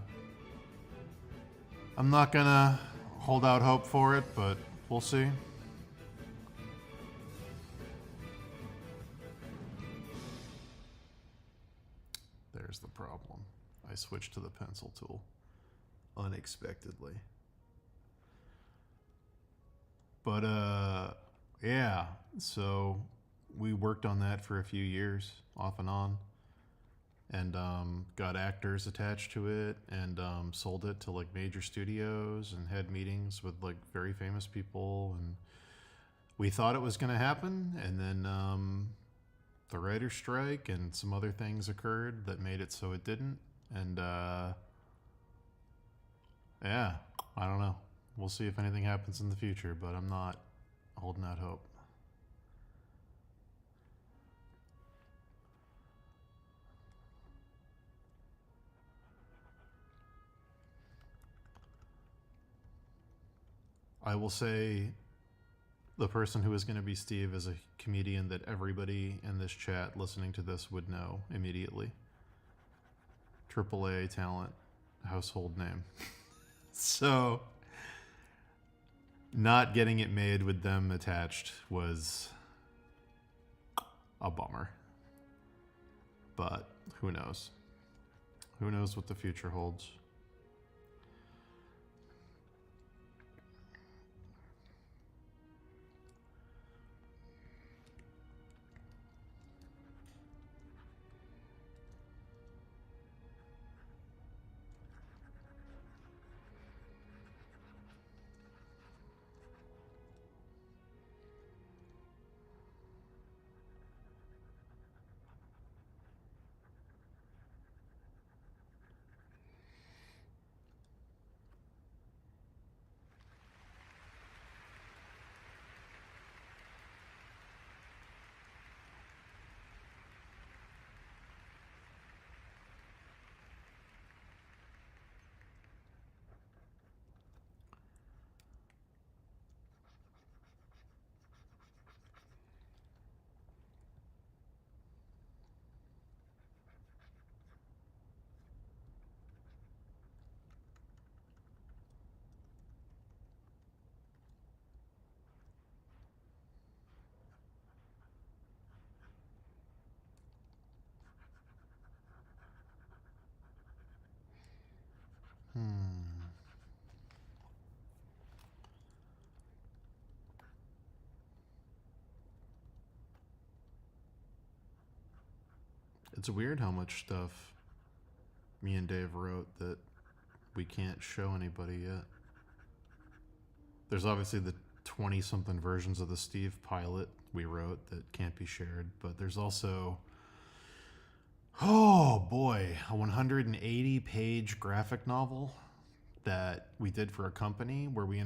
hold out hope for it, but we'll see. There's the problem. I switched to the pencil tool unexpectedly. But, yeah, so we worked on that for a few years, off and on, and got actors attached to it, and sold it to like major studios, and had meetings with like very famous people, and we thought it was going to happen, and then the writer's strike and some other things occurred that made it so it didn't, and yeah, I don't know. We'll see if anything happens in the future, but I'm not holding out hope. I will say the person who is going to be Steve is a comedian that everybody in this chat listening to this would know immediately. AAA talent, household name. So not getting it made with them attached was a bummer. But who knows? Who knows what the future holds? It's weird how much stuff me and Dave wrote that we can't show anybody yet. There's obviously the 20-something versions of the Steve pilot we wrote that can't be shared, but there's also, oh boy, a 180-page graphic novel that we did for a company where we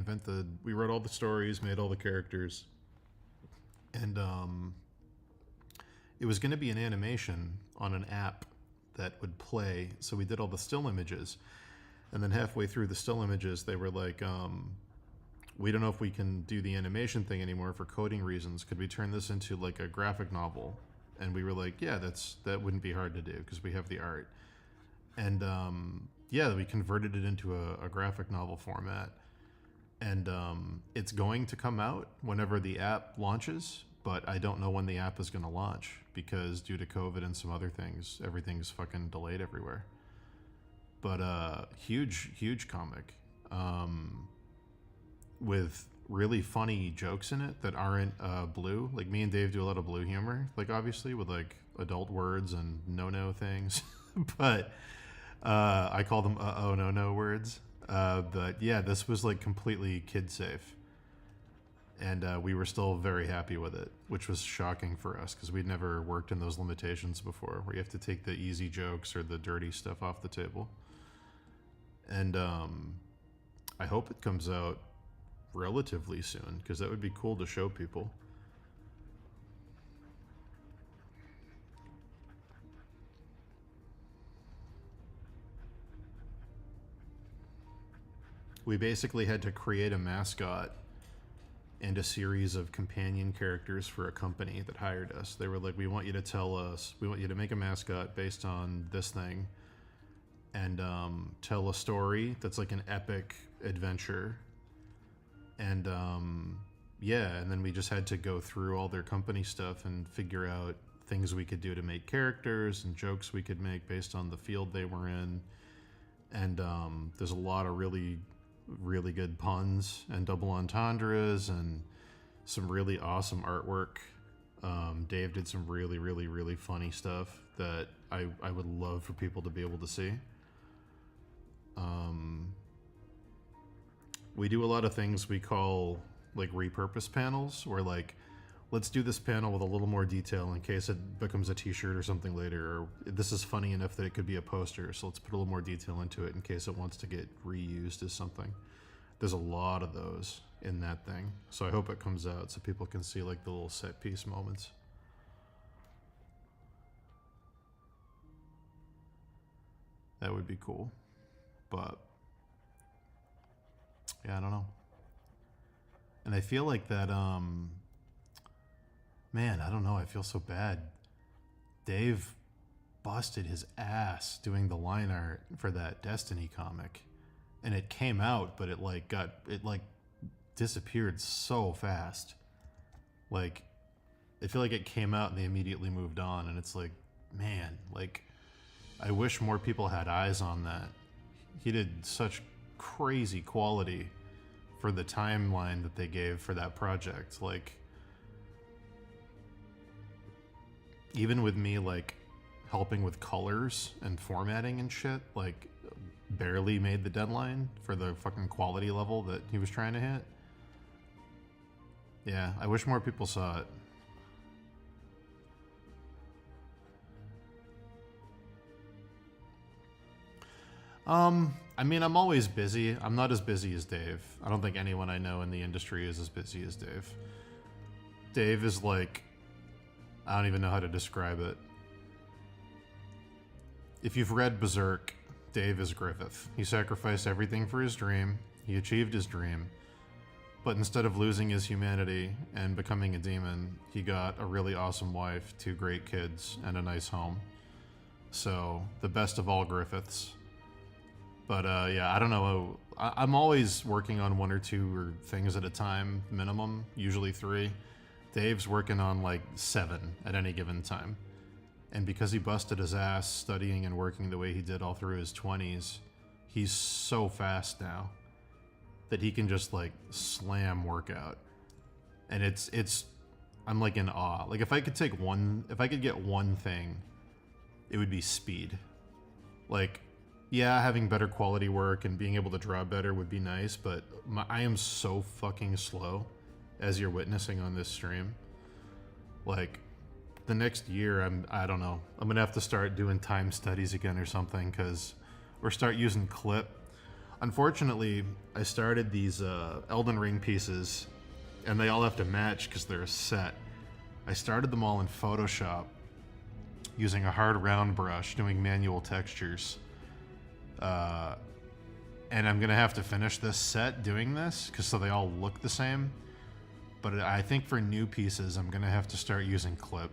wrote all the stories, made all the characters, and it was going to be an animation on an app that would play. So we did all the still images, and then halfway through the still images, they were like, we don't know if we can do the animation thing anymore for coding reasons. Could we turn this into like a graphic novel? And we were like, yeah, that wouldn't be hard to do because we have the art. And yeah, we converted it into a graphic novel format. And it's going to come out whenever the app launches, but I don't know when the app is going to launch because due to COVID and some other things, everything's fucking delayed everywhere. But huge comic. With really funny jokes in it that aren't blue. Like me and Dave do a lot of blue humor, like obviously with like adult words and no things, but I call them oh no words. But yeah, this was like completely kid safe, and we were still very happy with it, which was shocking for us because we'd never worked in those limitations before, where you have to take the easy jokes or the dirty stuff off the table. And I hope it comes out relatively soon because that would be cool to show people. We basically had to create a mascot and a series of companion characters for a company that hired us. They were like, we want you to make a mascot based on this thing and tell a story that's like an epic adventure. And yeah, and then we just had to go through all their company stuff and figure out things we could do to make characters and jokes we could make based on the field they were in. And there's a lot of really good puns and double entendres and some really awesome artwork. Dave did some really funny stuff that I would love for people to be able to see. We do a lot of things we call like repurpose panels, where like, let's do this panel with a little more detail in case it becomes a t-shirt or something later, or this is funny enough that it could be a poster, so let's put a little more detail into it in case it wants to get reused as something. There's a lot of those in that thing, so I hope it comes out so people can see like the little set piece moments. That would be cool, but yeah, I don't know. And I feel like that, man, I don't know, I feel so bad. Dave busted his ass doing the line art for that Destiny comic. And it came out, but it disappeared so fast. Like, I feel like it came out and they immediately moved on, and it's like, man, like, I wish more people had eyes on that. He did such crazy quality for the timeline that they gave for that project. Like, even with me like helping with colors and formatting and shit, like barely made the deadline for the fucking quality level that he was trying to hit. Yeah, I wish more people saw it. I mean, I'm always busy. I'm not as busy as Dave. I don't think anyone I know in the industry is as busy as Dave. Dave is like, I don't even know how to describe it. If you've read Berserk, Dave is Griffith. He sacrificed everything for his dream. He achieved his dream. But instead of losing his humanity and becoming a demon, he got a really awesome wife, 2 great kids, and a nice home. So, the best of all Griffiths. But yeah, I don't know. I'm always working on 1 or 2 things at a time, minimum, usually 3. Dave's working on like 7 at any given time. And because he busted his ass studying and working the way he did all through his 20s, he's so fast now that he can just like slam workout. And it's I'm like in awe. Like if I could get one thing it would be speed. Like, yeah, having better quality work and being able to draw better would be nice, but I am so fucking slow, as you're witnessing on this stream. Like, the next year, I don't know. I'm gonna have to start doing time studies again or something, or start using Clip. Unfortunately, I started these Elden Ring pieces, and they all have to match because they're a set. I started them all in Photoshop, using a hard round brush, doing manual textures. And I'm gonna have to finish this set doing this, so they all look the same. But I think for new pieces, I'm gonna have to start using Clip.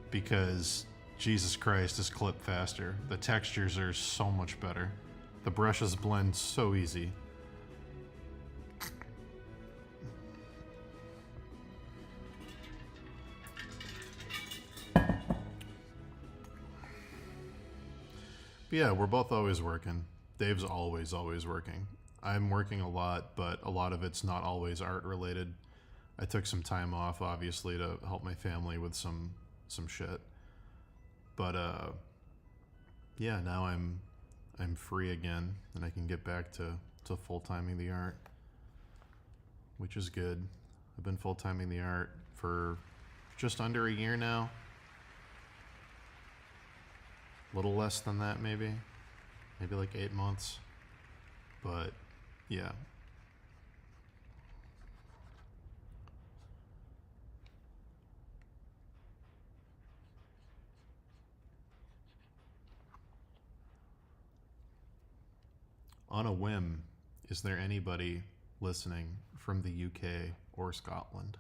Because, Jesus Christ, is Clip faster. The textures are so much better. The brushes blend so easy. But yeah, we're both always working. Dave's always working. I'm working a lot, but a lot of it's not always art related. I took some time off, obviously, to help my family with some shit. But yeah, now I'm free again, and I can get back to full-timing the art, which is good. I've been full-timing the art for just under a year now. A little less than that, maybe like 8 months. But yeah. On a whim, is there anybody listening from the UK or Scotland?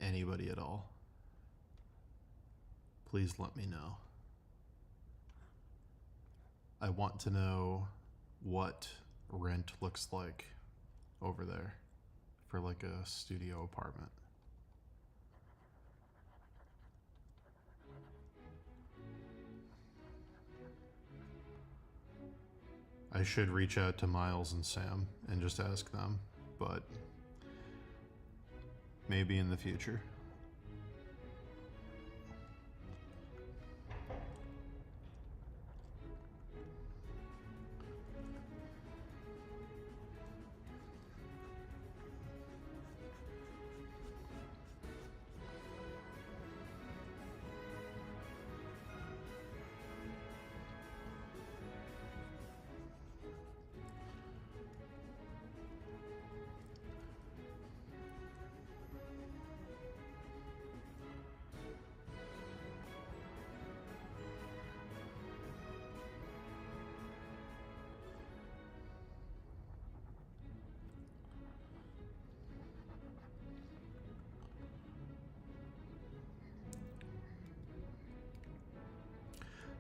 Anybody at all? Please let me know. I want to know what rent looks like over there for like a studio apartment. I should reach out to Miles and Sam and just ask them, but maybe in the future.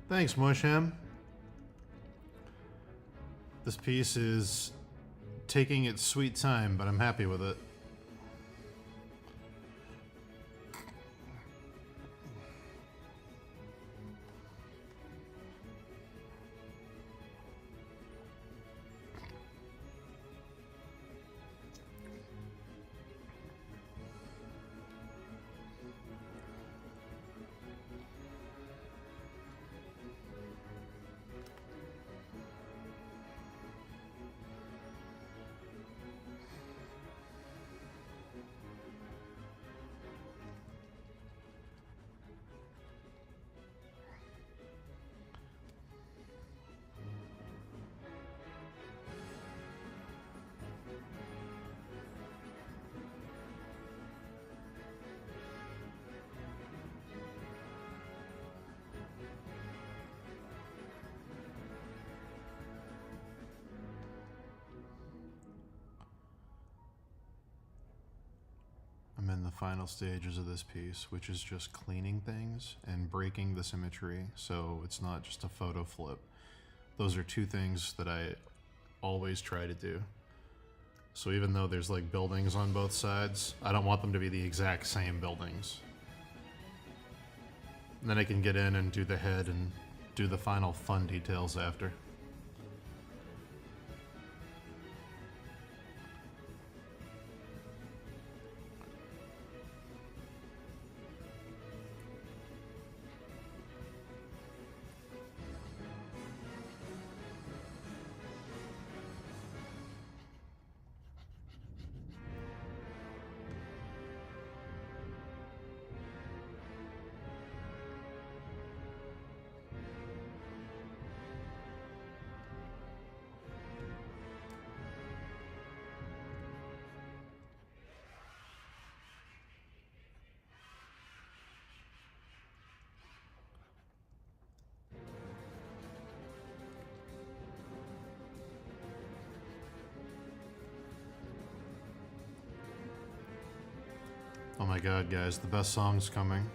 Thanks, Musham. This piece is taking its sweet time, but I'm happy with it. I'm in the final stages of this piece, which is just cleaning things and breaking the symmetry so it's not just a photo flip. Those are two things that I always try to do. So even though there's like buildings on both sides, I don't want them to be the exact same buildings. And then I can get in and do the head and do the final fun details after. my god, guys, the best song's coming.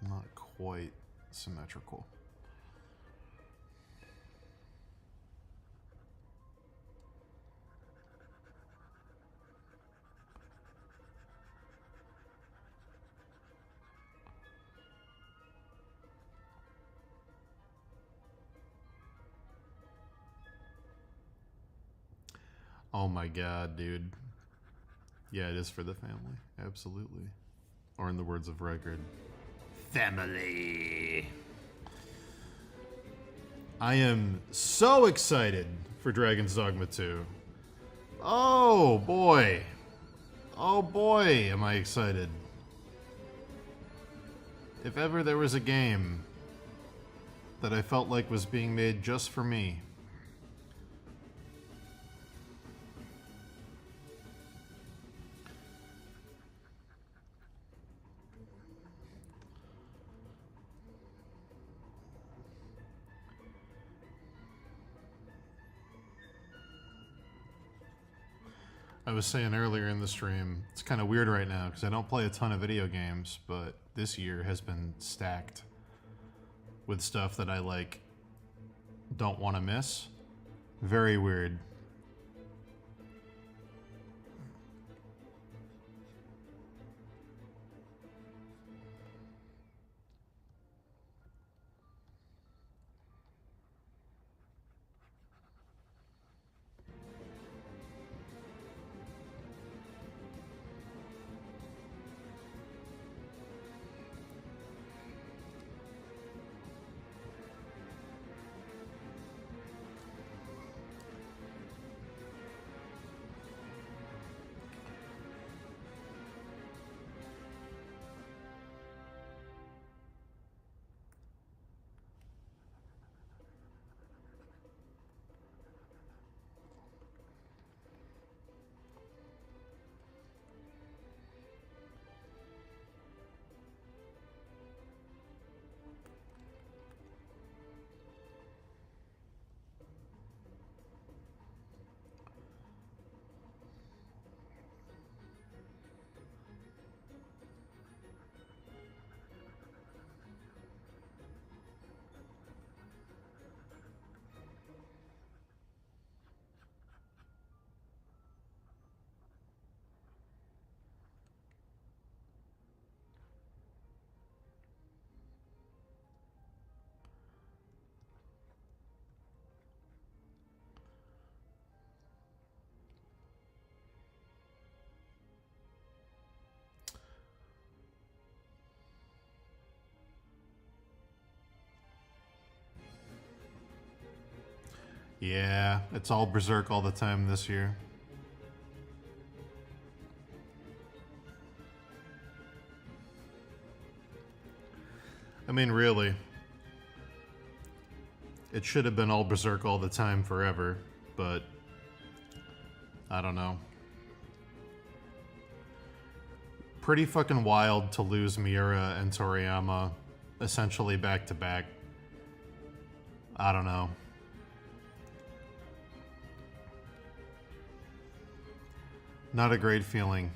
Not quite symmetrical. Oh my god, dude. Yeah, it is for the family. Absolutely. Or in the words of record, family. I am so excited for Dragon's Dogma 2. Oh boy. Oh boy, am I excited. If ever there was a game that I felt like was being made just for me, I was saying earlier in the stream, it's kind of weird right now because I don't play a ton of video games, but this year has been stacked with stuff that I like don't want to miss. Very weird. Yeah, it's all Berserk all the time this year. I mean, really. It should have been all Berserk all the time forever, but I don't know. Pretty fucking wild to lose Miura and Toriyama essentially back to back. I don't know. Not a great feeling.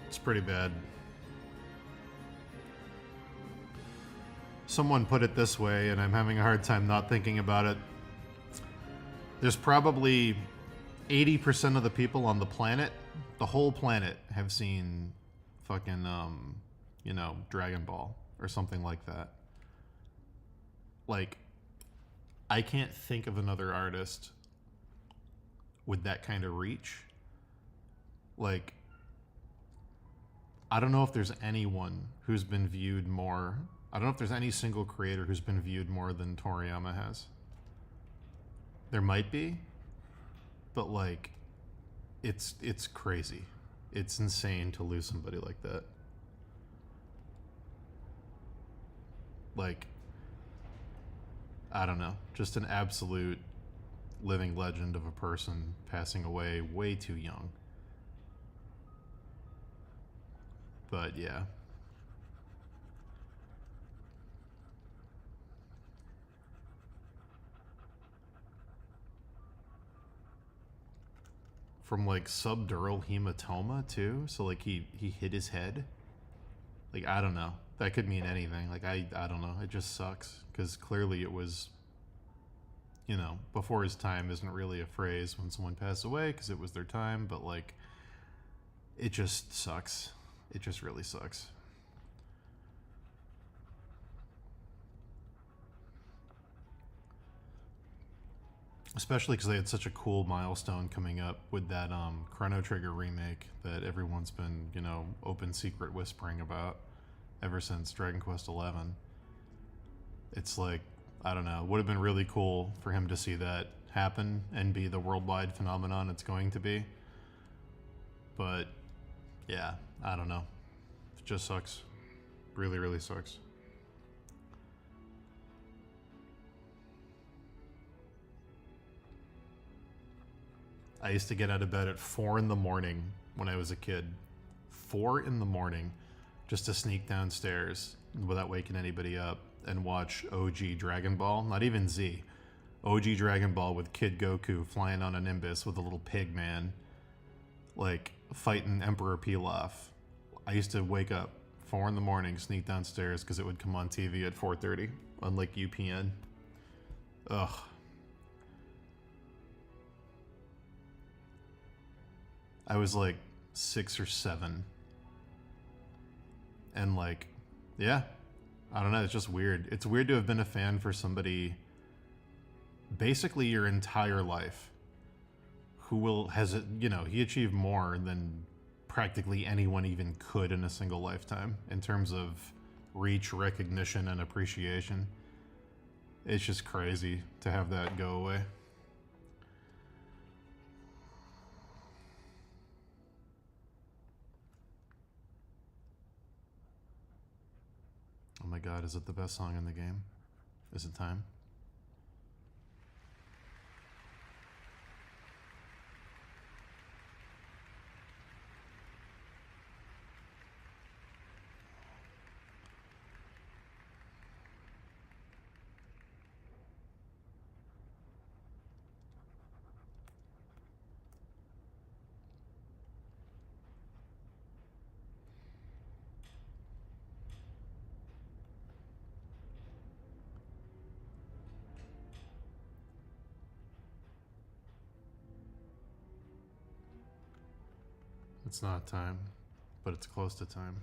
It's pretty bad. Someone put it this way, and I'm having a hard time not thinking about it. There's probably 80% of the people on the planet, the whole planet, have seen fucking you know, Dragon Ball or something like that. Like, I can't think of another artist with that kind of reach. Like, I don't know if there's anyone who's been viewed more. I don't know if there's any single creator who's been viewed more than Toriyama has. There might be, but like, it's crazy. It's insane to lose somebody like that. Like, I don't know, just an absolute living legend of a person passing away way too young. But yeah. From like subdural hematoma too, so like he hit his head. Like, I don't know, that could mean anything. Like, I don't know, it just sucks because clearly it was, you know, before his time isn't really a phrase when someone passed away because it was their time, but like, it just sucks. It just really sucks. Especially because they had such a cool milestone coming up with that Chrono Trigger remake that everyone's been, you know, open secret whispering about ever since Dragon Quest XI. It's like, I don't know, would have been really cool for him to see that happen and be the worldwide phenomenon it's going to be. But yeah, I don't know. It just sucks. Really, really sucks. I used to get out of bed at 4 in the morning when I was a kid. 4 in the morning just to sneak downstairs without waking anybody up and watch OG Dragon Ball. Not even Z. OG Dragon Ball with Kid Goku flying on a Nimbus with a little pig man, like fighting Emperor Pilaf. I used to wake up 4 in the morning, sneak downstairs because it would come on TV at 4:30 on like UPN. Ugh. I was like 6 or 7. And like, yeah, I don't know, it's just weird. It's weird to have been a fan for somebody basically your entire life who has, you know, he achieved more than practically anyone even could in a single lifetime in terms of reach, recognition, and appreciation. It's just crazy to have that go away. Oh my god, is it the best song in the game? Is it time? It's not time, but it's close to time.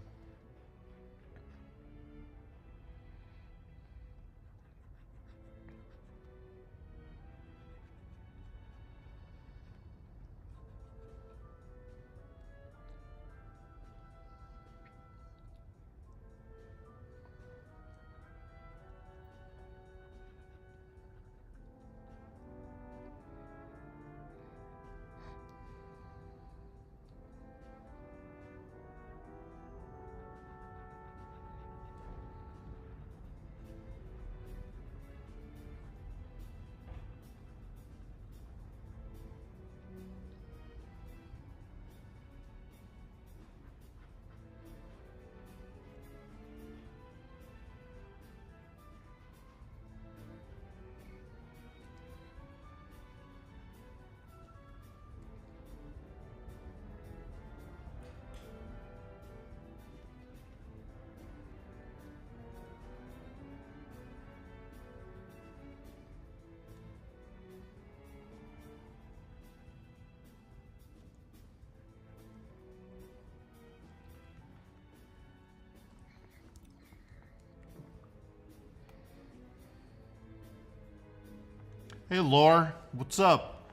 Hey, Lore, what's up?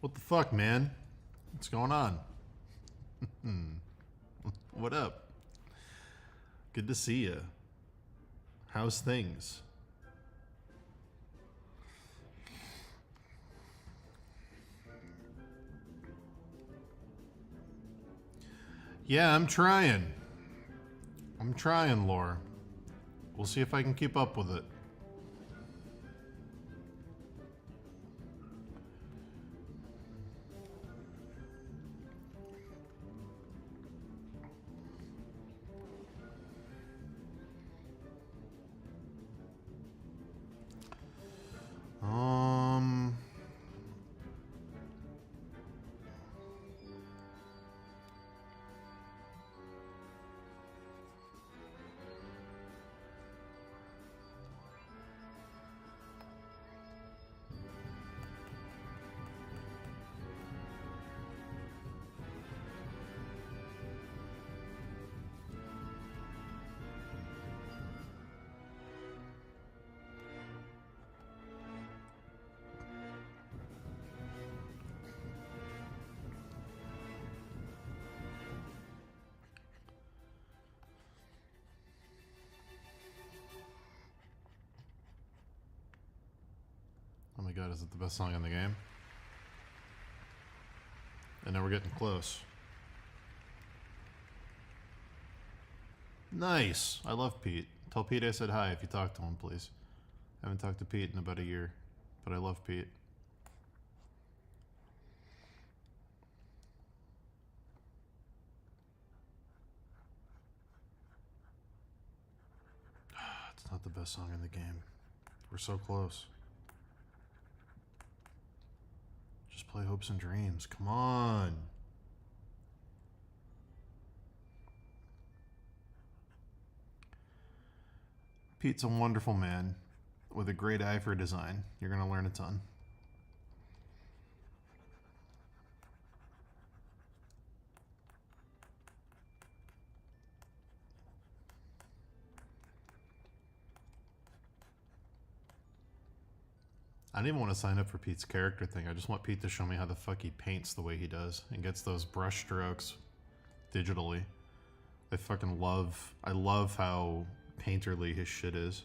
What the fuck, man? What's going on? What up? Good to see you. How's things? Yeah, I'm trying. I'm trying, Lore. We'll see if I can keep up with it. Um... Oh my god, is it the best song in the game? And now we're getting close. Nice! I love Pete. Tell Pete I said hi if you talk to him, please. I haven't talked to Pete in about a year, but I love Pete. It's not the best song in the game. We're so close. Just play Hopes and Dreams. Come on. Pete's a wonderful man with a great eye for design. You're going to learn a ton. I don't even want to sign up for Pete's character thing. I just want Pete to show me how the fuck he paints the way he does and gets those brush strokes digitally. I love how painterly his shit is.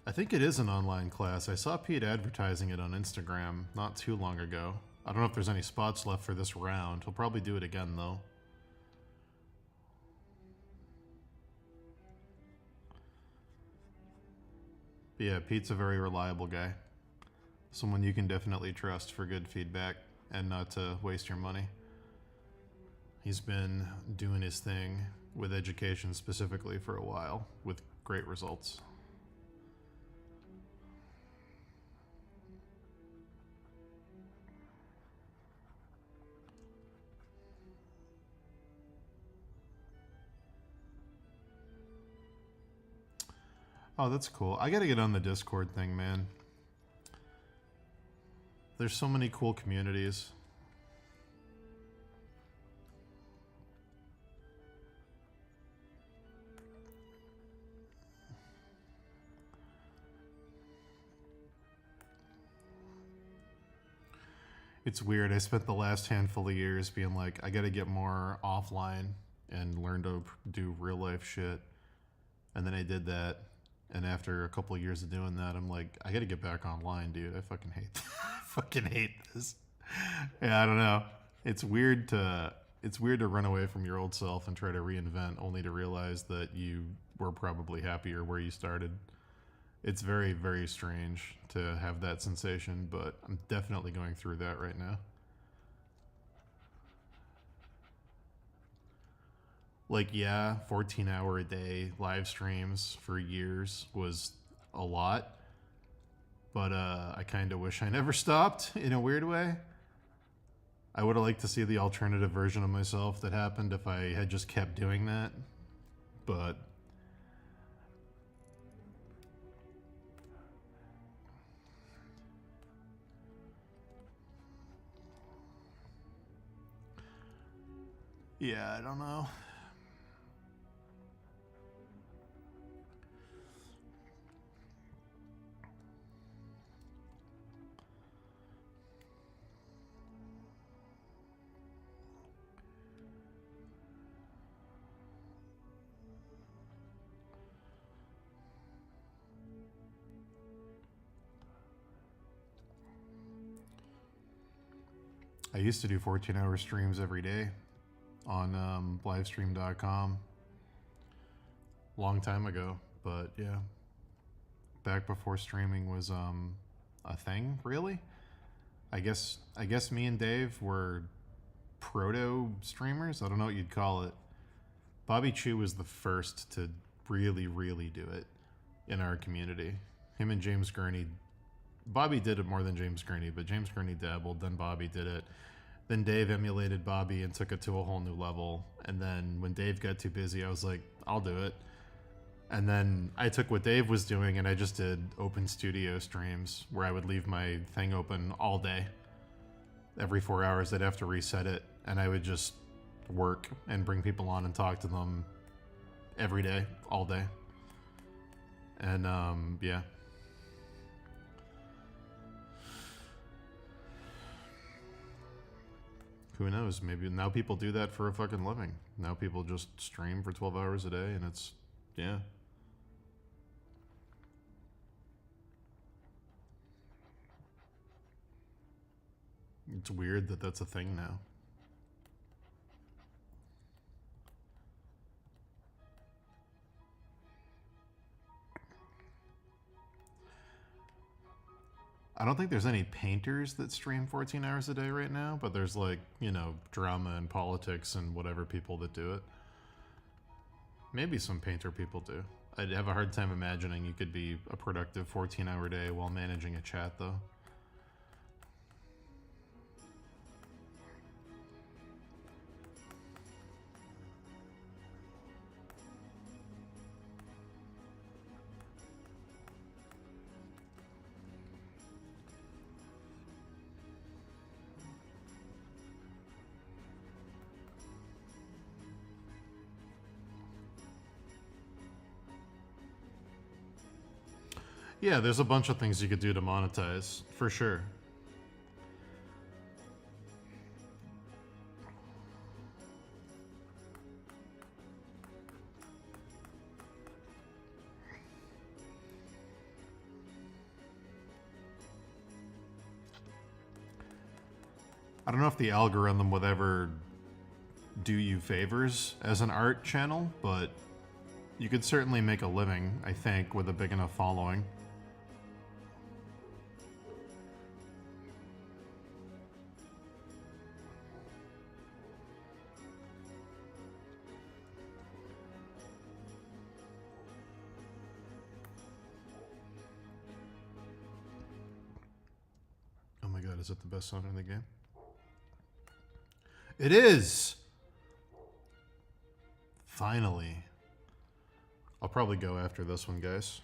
I think it is an online class. I saw Pete advertising it on Instagram not too long ago. I don't know if there's any spots left for this round. He'll probably do it again, though. But yeah, Pete's a very reliable guy. Someone you can definitely trust for good feedback and not to waste your money. He's been doing his thing with education specifically for a while with great results. Oh, that's cool. I gotta get on the Discord thing, man. There's so many cool communities. It's weird. I spent the last handful of years being like, I gotta get more offline and learn to do real life shit. And then I did that. And after a couple of years of doing that, I'm like, I gotta get back online, dude. I fucking hate I fucking hate this. Yeah, I don't know. It's weird to run away from your old self and try to reinvent only to realize that you were probably happier where you started. It's very, very strange to have that sensation, but I'm definitely going through that right now. Like, yeah, 14-hour a day live streams for years was a lot, but I kind of wish I never stopped in a weird way. I would have liked to see the alternative version of myself that happened if I had just kept doing that, but yeah, I don't know. I used to do 14-hour streams every day on livestream.com long time ago, but yeah, back before streaming was a thing, really. I guess me and Dave were proto streamers. I don't know what you'd call it. Bobby Chu was the first to really do it in our community. Him and James Gurney. Bobby did it more than James Gurney, but James Gurney dabbled, then Bobby did it. Then Dave emulated Bobby and took it to a whole new level. And then when Dave got too busy, I was like, I'll do it. And then I took what Dave was doing and I just did open studio streams where I would leave my thing open all day. Every 4 hours, I'd have to reset it. And I would just work and bring people on and talk to them every day, all day. And yeah. Who knows? Maybe now people do that for a fucking living. Now people just stream for 12 hours a day and it's, yeah. It's weird that that's a thing now. I don't think there's any painters that stream 14 hours a day right now, but there's like, you know, drama and politics and whatever people that do it. Maybe some painter people do. I'd have a hard time imagining you could be a productive 14-hour day while managing a chat, though. Yeah, there's a bunch of things you could do to monetize, for sure. I don't know if the algorithm would ever do you favors as an art channel, but you could certainly make a living, I think, with a big enough following. Oh my god, is it the best song in the game? It is! Finally. I'll probably go after this one, guys.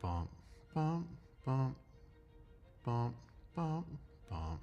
Bump, bump, bump, bump, bump, bump.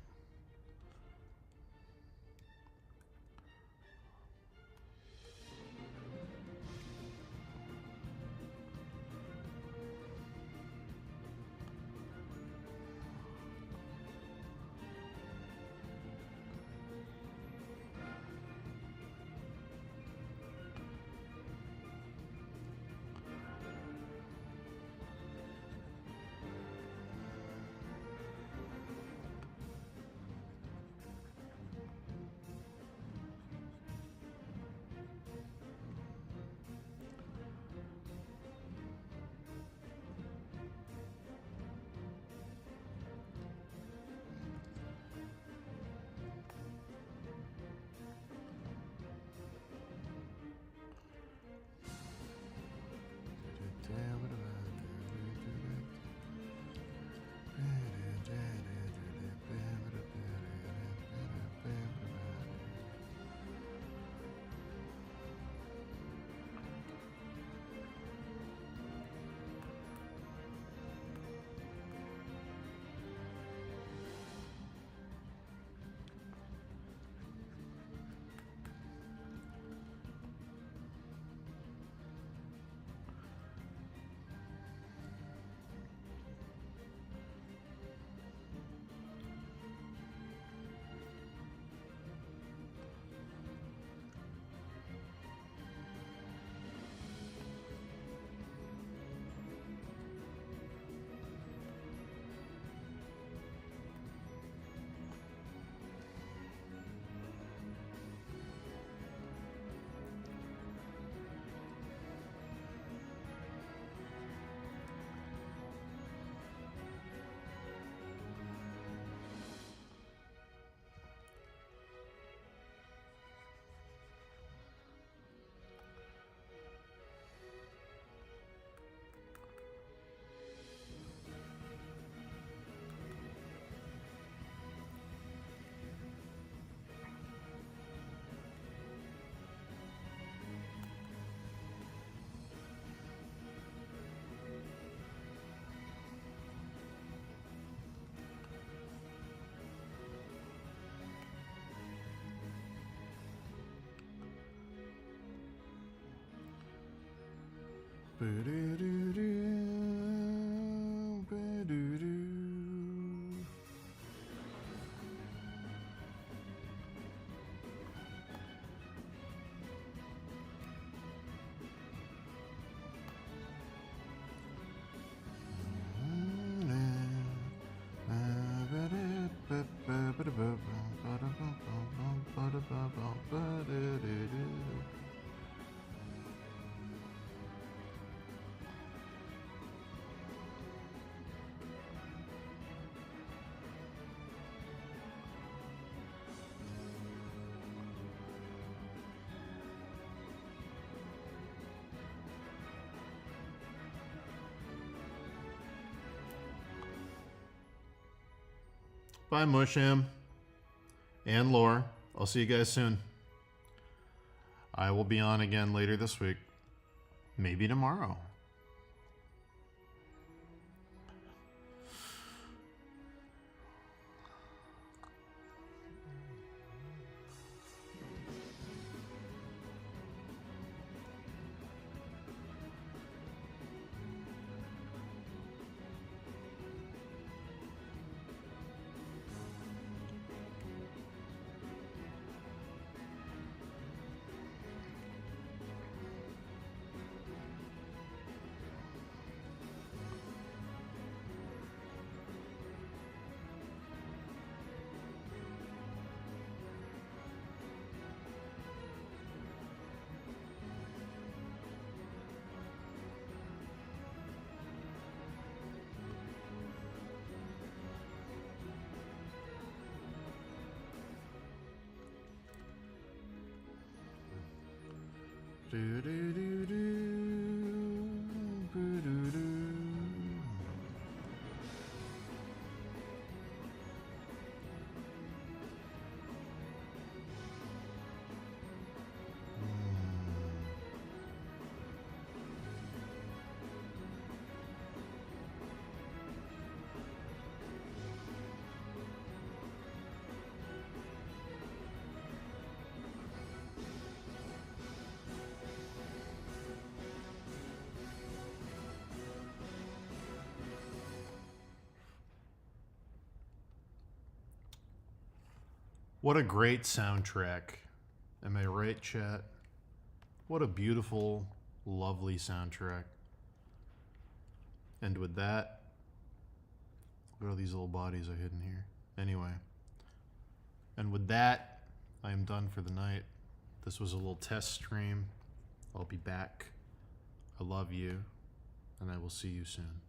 Bye, Musham and Lore. I'll see you guys soon. I will be on again later this week. Maybe tomorrow. What a great soundtrack. Am I right, chat? What a beautiful, lovely soundtrack. And with that, look at all these little bodies I hidden here. Anyway. And with that, I am done for the night. This was a little test stream. I'll be back. I love you, and I will see you soon.